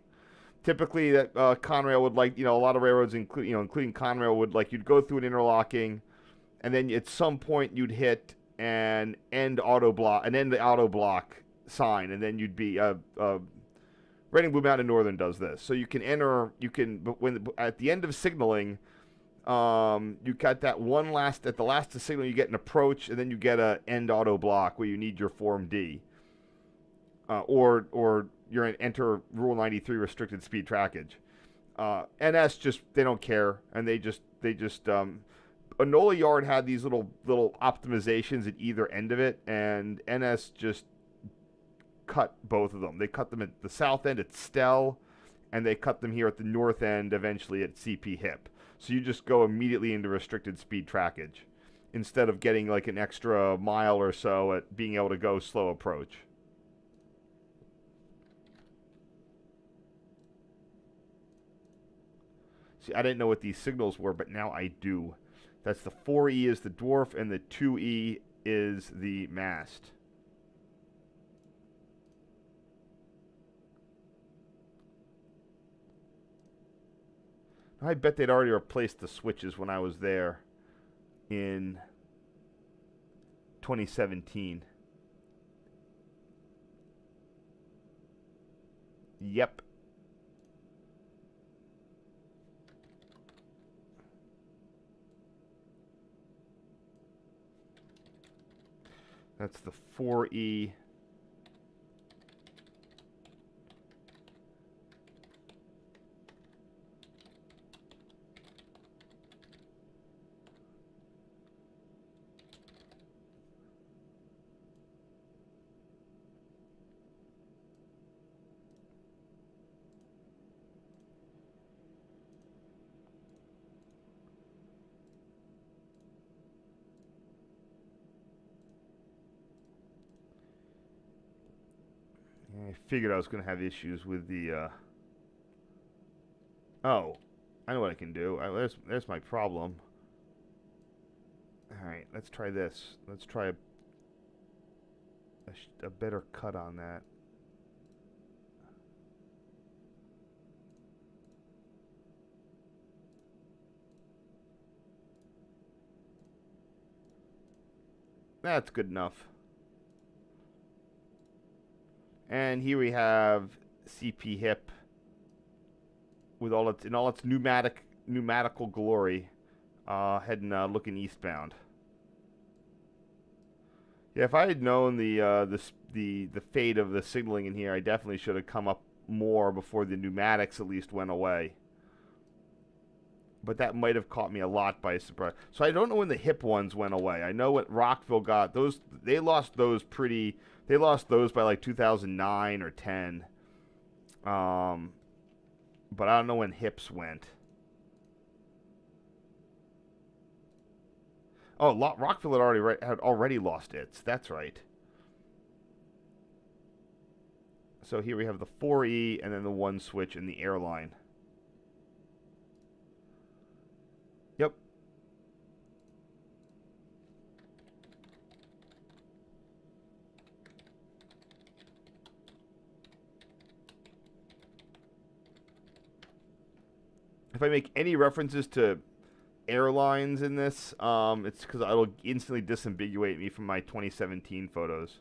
Typically, that Conrail would like, a lot of railroads, including Conrail, would like you'd go through an interlocking, and then at some point you'd hit an end the auto block sign, and then you'd be Reading, Blue Mountain, and Northern does this. So you can enter, but when at the end of signaling, you got that at the last of signal, you get an approach, and then you get a end auto block where you need your Form D, or you're an enter Rule 93 restricted speed trackage. NS just they don't care, and they just Enola Yard had these little optimizations at either end of it, and NS just cut both of them. They cut them at the south end at Stell, and they cut them here at the north end eventually at CP Hip. So you just go immediately into restricted speed trackage instead of getting like an extra mile or so at being able to go slow approach. See, I didn't know what these signals were, but now I do. That's the 4E is the dwarf, and the 2E is the mast. I bet they'd already replaced the switches when I was there in 2017. Yep. That's the 4E. I figured I was going to have issues with the, Oh, I know what I can do. There's my problem. Alright, let's try this. Let's try a better cut on that. That's good enough. And here we have CP Hip with all its pneumatical glory, heading looking eastbound. Yeah, if I had known the fate of the signaling in here, I definitely should have come up more before the pneumatics at least went away. But that might have caught me a lot by surprise. So I don't know when the Hip ones went away. I know what Rockville got. Those they lost those pretty. They lost those by like 2009 or 10. But I don't know when Hips went. Oh, Rockville had already lost its. That's right. So here we have the 4E and then the one switch in the airline. Yep. If I make any references to airlines in this, it's because it'll instantly disambiguate me from my 2017 photos.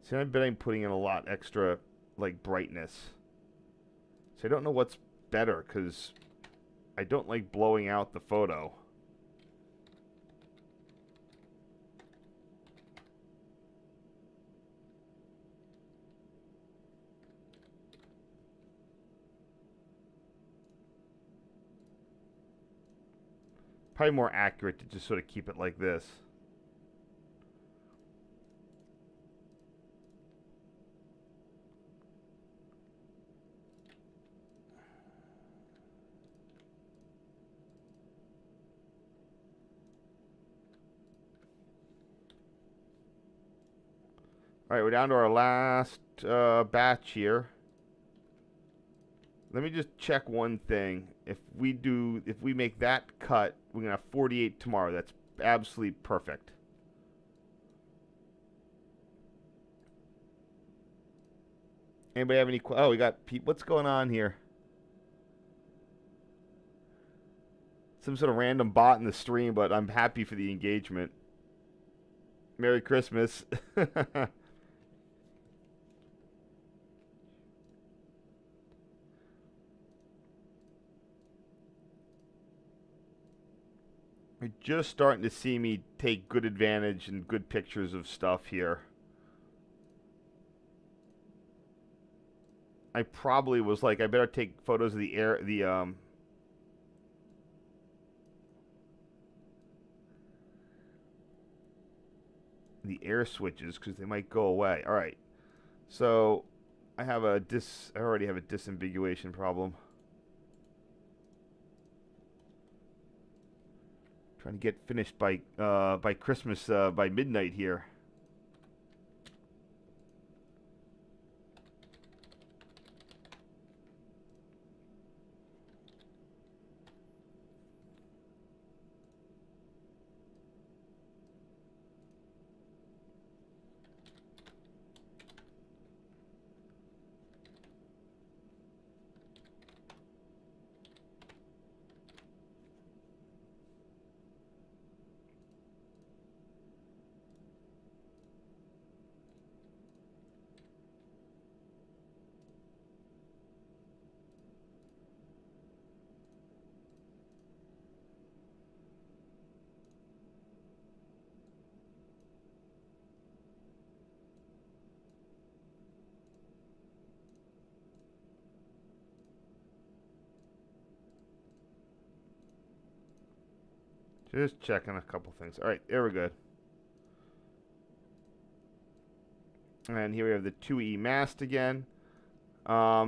See, I bet I'm putting in a lot extra, like, brightness. So I don't know what's better, because I don't like blowing out the photo. Probably more accurate to just sort of keep it like this. Alright, we're down to our last batch here. Let me just check one thing. If we make that cut, we're gonna have 48 tomorrow. That's absolutely perfect. Anybody have any? Oh, we got Pete. What's going on here? Some sort of random bot in the stream, but I'm happy for the engagement. Merry Christmas. You're just starting to see me take good advantage and good pictures of stuff here. I probably was like, I better take photos of the air, the air switches because they might go away. All right, so I already have a disambiguation problem. Trying to get finished by Christmas by midnight here. Just checking a couple things. All right, there we're good. And here we have the 2E mast again.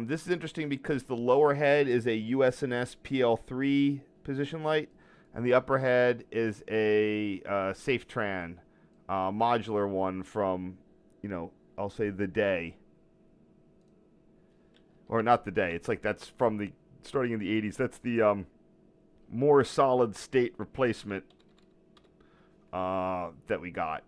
This is interesting because the lower head is a USNS PL3 position light, and the upper head is a SafeTran modular one from, I'll say the day. Or not the day. It's like that's from the, starting in the 80s. That's the more solid state replacement that we got.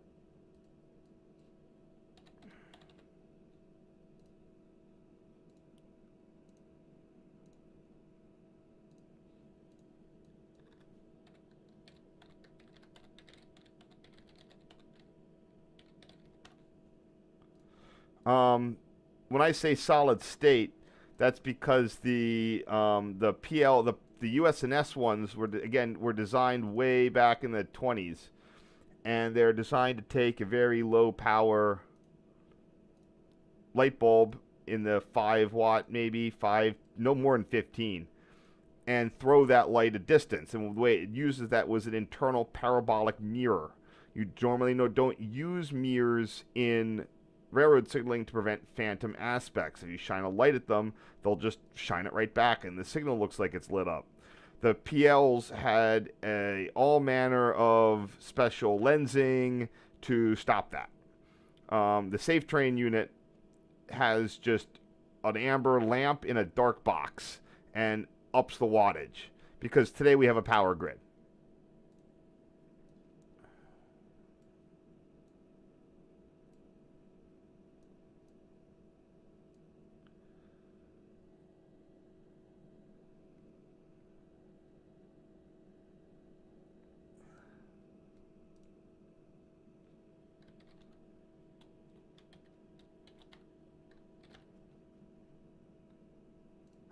When I say solid state, that's because the USNS ones were designed way back in the 20s, and they're designed to take a very low power light bulb in the 5 watt, maybe no more than 15, and throw that light a distance. And the way it uses that was an internal parabolic mirror. You normally don't use mirrors in railroad signaling to prevent phantom aspects. If you shine a light at them, they'll just shine it right back, and the signal looks like it's lit up. The PLs had all manner of special lensing to stop that. The SafeTran unit has just an amber lamp in a dark box and ups the wattage, because today we have a power grid.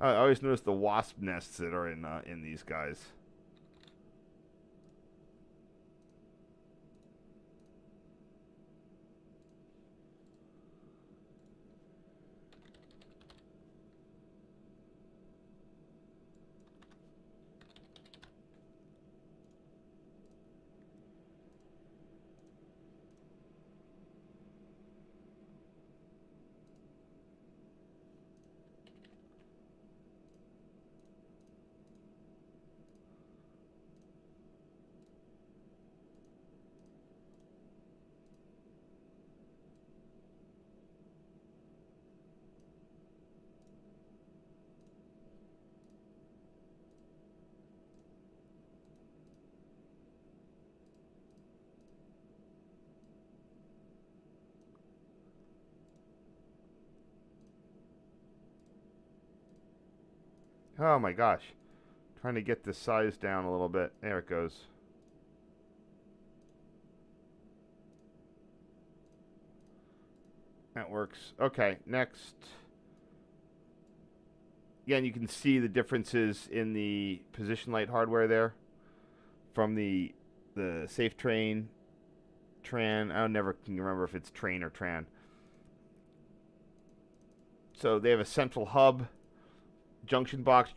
I always notice the wasp nests that are in these guys. Oh my gosh. Trying to get the size down a little bit. There it goes. That works. Okay, next. Again, you can see the differences in the position light hardware there from the the safe train, Tran. I never can remember if it's train or Tran. So they have a central hub, junction box.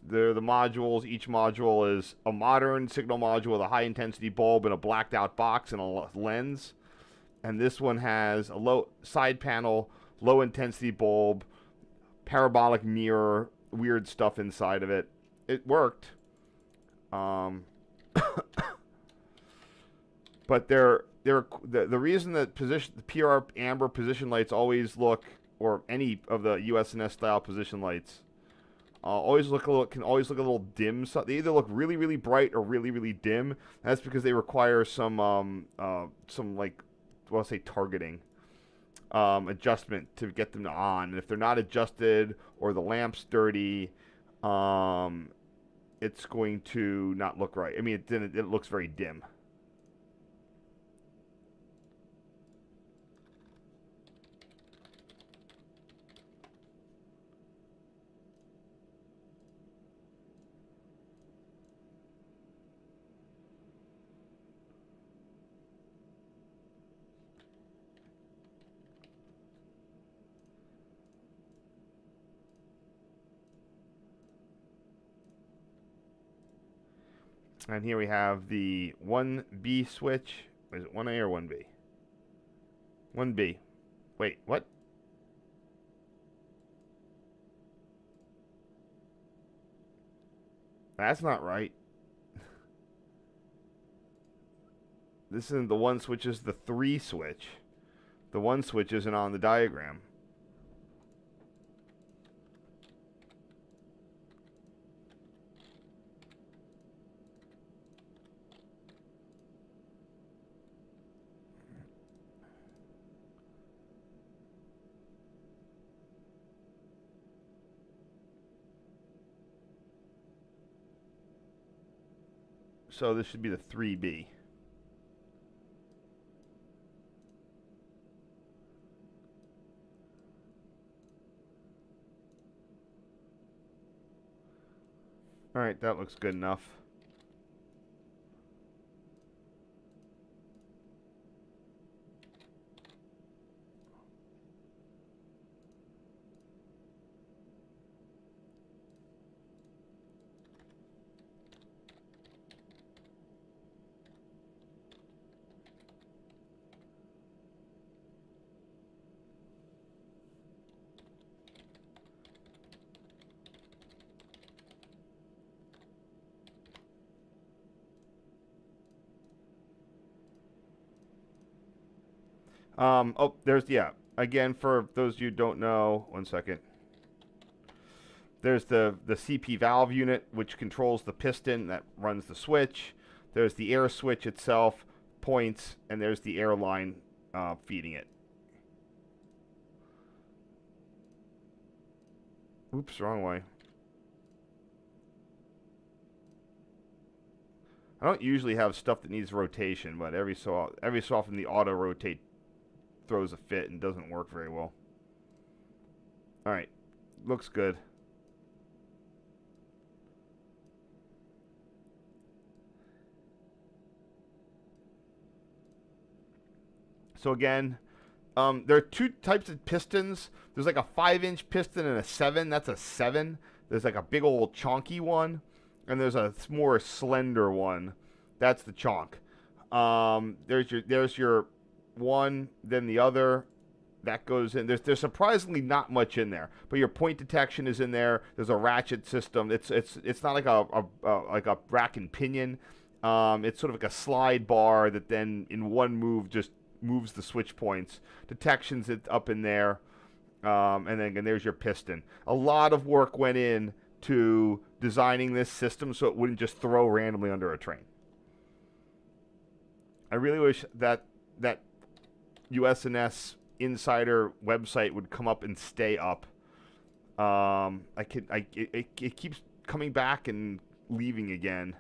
They're the modules. Each module is a modern signal module with a high intensity bulb and a blacked out box and a lens. And this one has a low side panel, low intensity bulb, parabolic mirror, weird stuff inside of it. It worked. But the reason that the PRR amber position lights always look, or any of the USNS style position lights, can always look a little dim. So they either look really, really bright or really, really dim. That's because they require some like, well, I'll say targeting adjustment to get them to on. And if they're not adjusted or the lamp's dirty, it's going to not look right. I mean, it looks very dim. And here we have the 1B switch. Is it 1A or 1B? 1B. Wait, what? That's not right. This isn't the 1 switch, is the 3 switch. The 1 switch isn't on the diagram. So this should be the 3B. All right, that looks good enough. Oh, there's, yeah. Again, for those of you who don't know, 1 second. There's the CP valve unit, which controls the piston that runs the switch. There's the air switch itself, points, and there's the air line feeding it. Oops, wrong way. I don't usually have stuff that needs rotation, but every so often the auto rotate throws a fit and doesn't work very well. All right, looks good. So again, there are 2 types of pistons. There's like a 5-inch piston and a 7. That's a 7. There's like a big old chonky one, and there's a more slender one. That's the chonk. There's your one, then the other. That goes in. There's surprisingly not much in there, but your point detection is in there. There's a ratchet system. It's not like a rack and pinion. It's sort of like a slide bar that then in one move just moves the switch points. Detections it up in there, and there's your piston. A lot of work went in to designing this system so it wouldn't just throw randomly under a train. I really wish that USNS Insider website would come up and stay up. It keeps coming back and leaving again.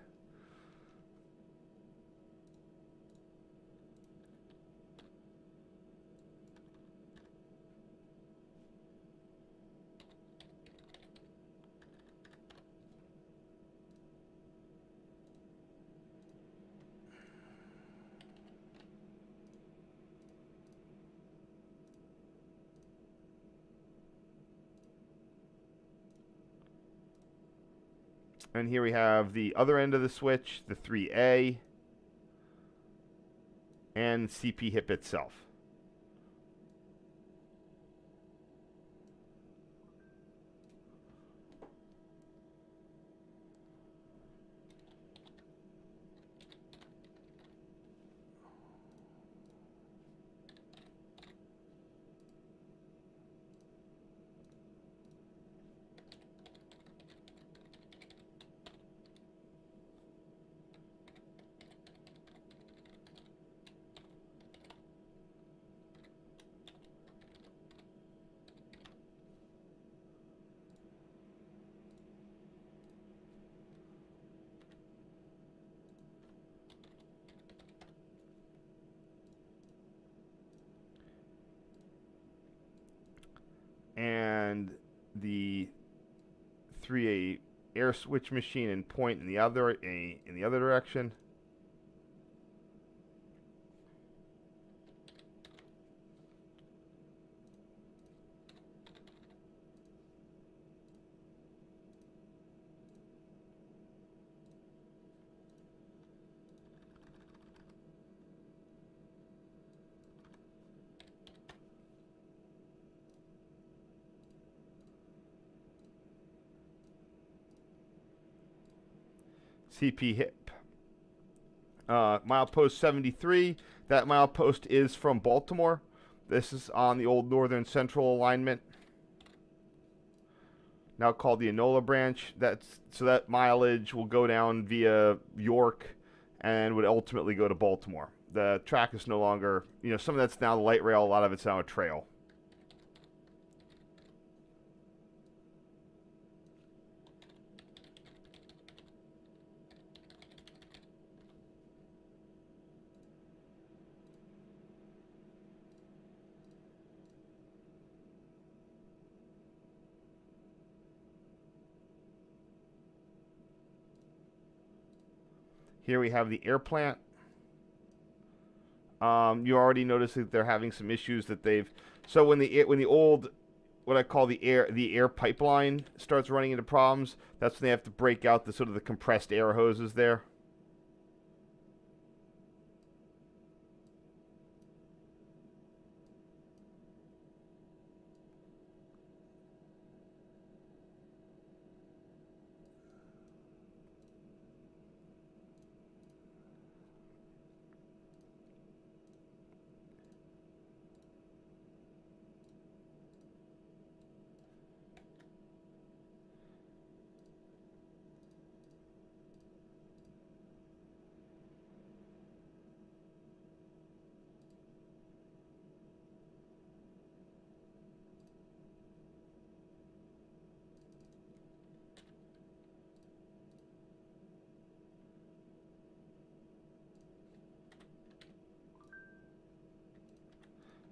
And here we have the other end of the switch, the 3A, and CP hip itself. And the 3A air switch machine and point in the other direction. CP hip. Milepost 73. That milepost is from Baltimore. This is on the old Northern Central alignment, now called the Enola branch. So that mileage will go down via York and would ultimately go to Baltimore. The track is no longer, some of that's now the light rail, a lot of it's now a trail. Here we have the air plant. You already noticed that they're having some issues that they've. So when the old, what I call the air pipeline starts running into problems, that's when they have to break out the sort of the compressed air hoses there.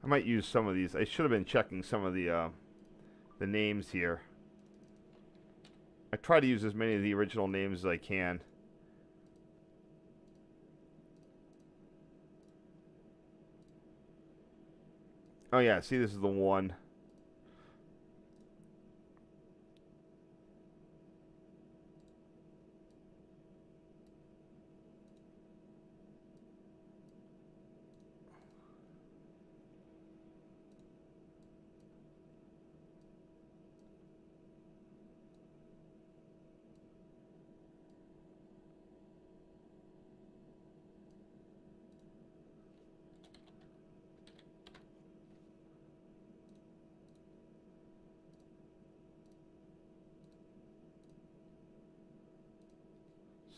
I might use some of these. I should have been checking some of the names here. I try to use as many of the original names as I can. Oh yeah, see, this is the one.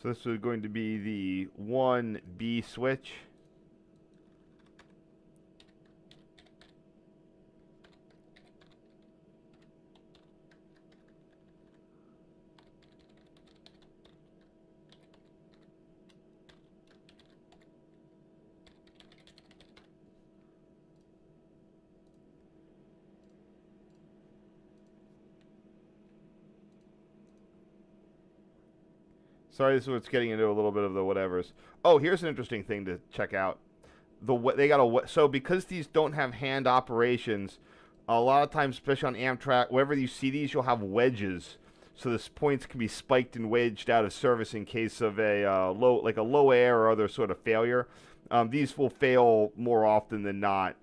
So this is going to be the 1B switch. Sorry, this is what's getting into a little bit of the whatevers. Oh, here's an interesting thing to check out. They got a so because these don't have hand operations, a lot of times, especially on Amtrak, wherever you see these, you'll have wedges. so the points can be spiked and wedged out of service in case of a low air or other sort of failure. These will fail more often than not,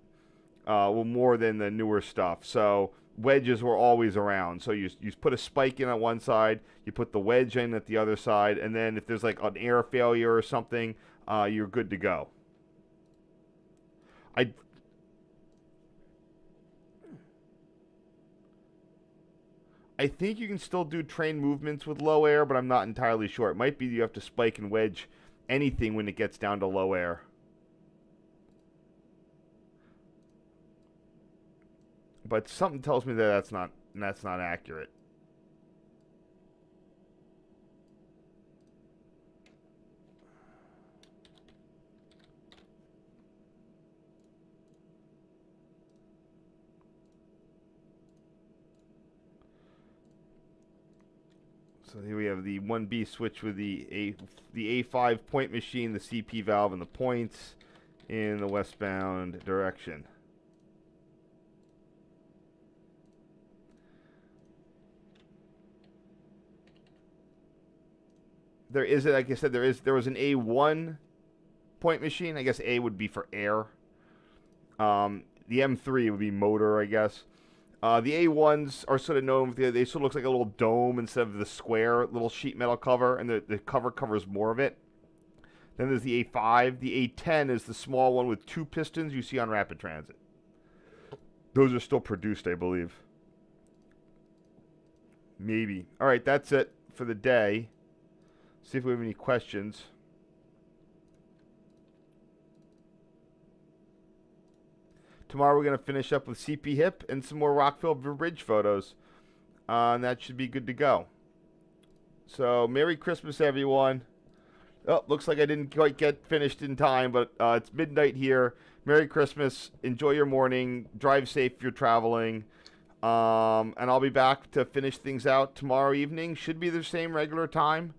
more than the newer stuff. So wedges were always around. So you put a spike in on one side, you put the wedge in at the other side, and then if there's like an air failure or something, you're good to go. I think you can still do train movements with low air, but I'm not entirely sure. It might be you have to spike and wedge anything when it gets down to low air. But something tells me that that's not accurate. So here we have the 1B switch with the A5 point machine, the CP valve, and the points in the westbound direction. There is, like I said, there was an A1 point machine. I guess A would be for air. The M3 would be motor, I guess. The A1s are sort of known, they sort of look like a little dome instead of the square little sheet metal cover, and the cover covers more of it. Then there's the A5. The A10 is the small one with 2 pistons you see on rapid transit. Those are still produced, I believe. Maybe. All right, that's it for the day. See if we have any questions. Tomorrow we're going to finish up with CP Hip and some more Rockville Bridge photos. And that should be good to go. So, Merry Christmas, everyone. Oh, looks like I didn't quite get finished in time, but it's midnight here. Merry Christmas. Enjoy your morning. Drive safe if you're traveling. And I'll be back to finish things out tomorrow evening. Should be the same regular time.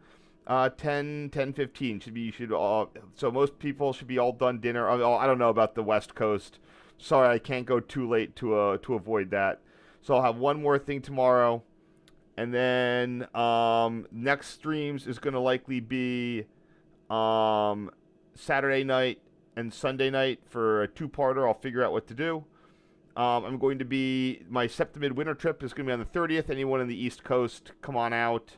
10:15 so most people should be all done dinner. I don't know about the West Coast. Sorry, I can't go too late to avoid that. So I'll have one more thing tomorrow, and then next streams is going to likely be Saturday night and Sunday night for a 2-parter. I'll figure out what to do. I'm going to be, my Septimid winter trip is going to be on the 30th. Anyone on the East Coast, come on out.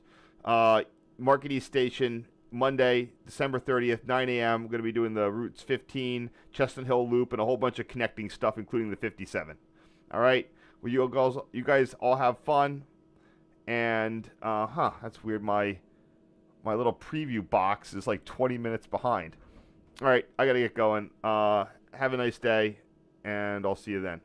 Market East Station, Monday, December 30th, 9 a.m. I'm going to be doing the Routes 15, Chestnut Hill Loop, and a whole bunch of connecting stuff, including the 57. All right? Well, you guys all have fun. And, that's weird. My little preview box is like 20 minutes behind. All right, I got to get going. Have a nice day, and I'll see you then.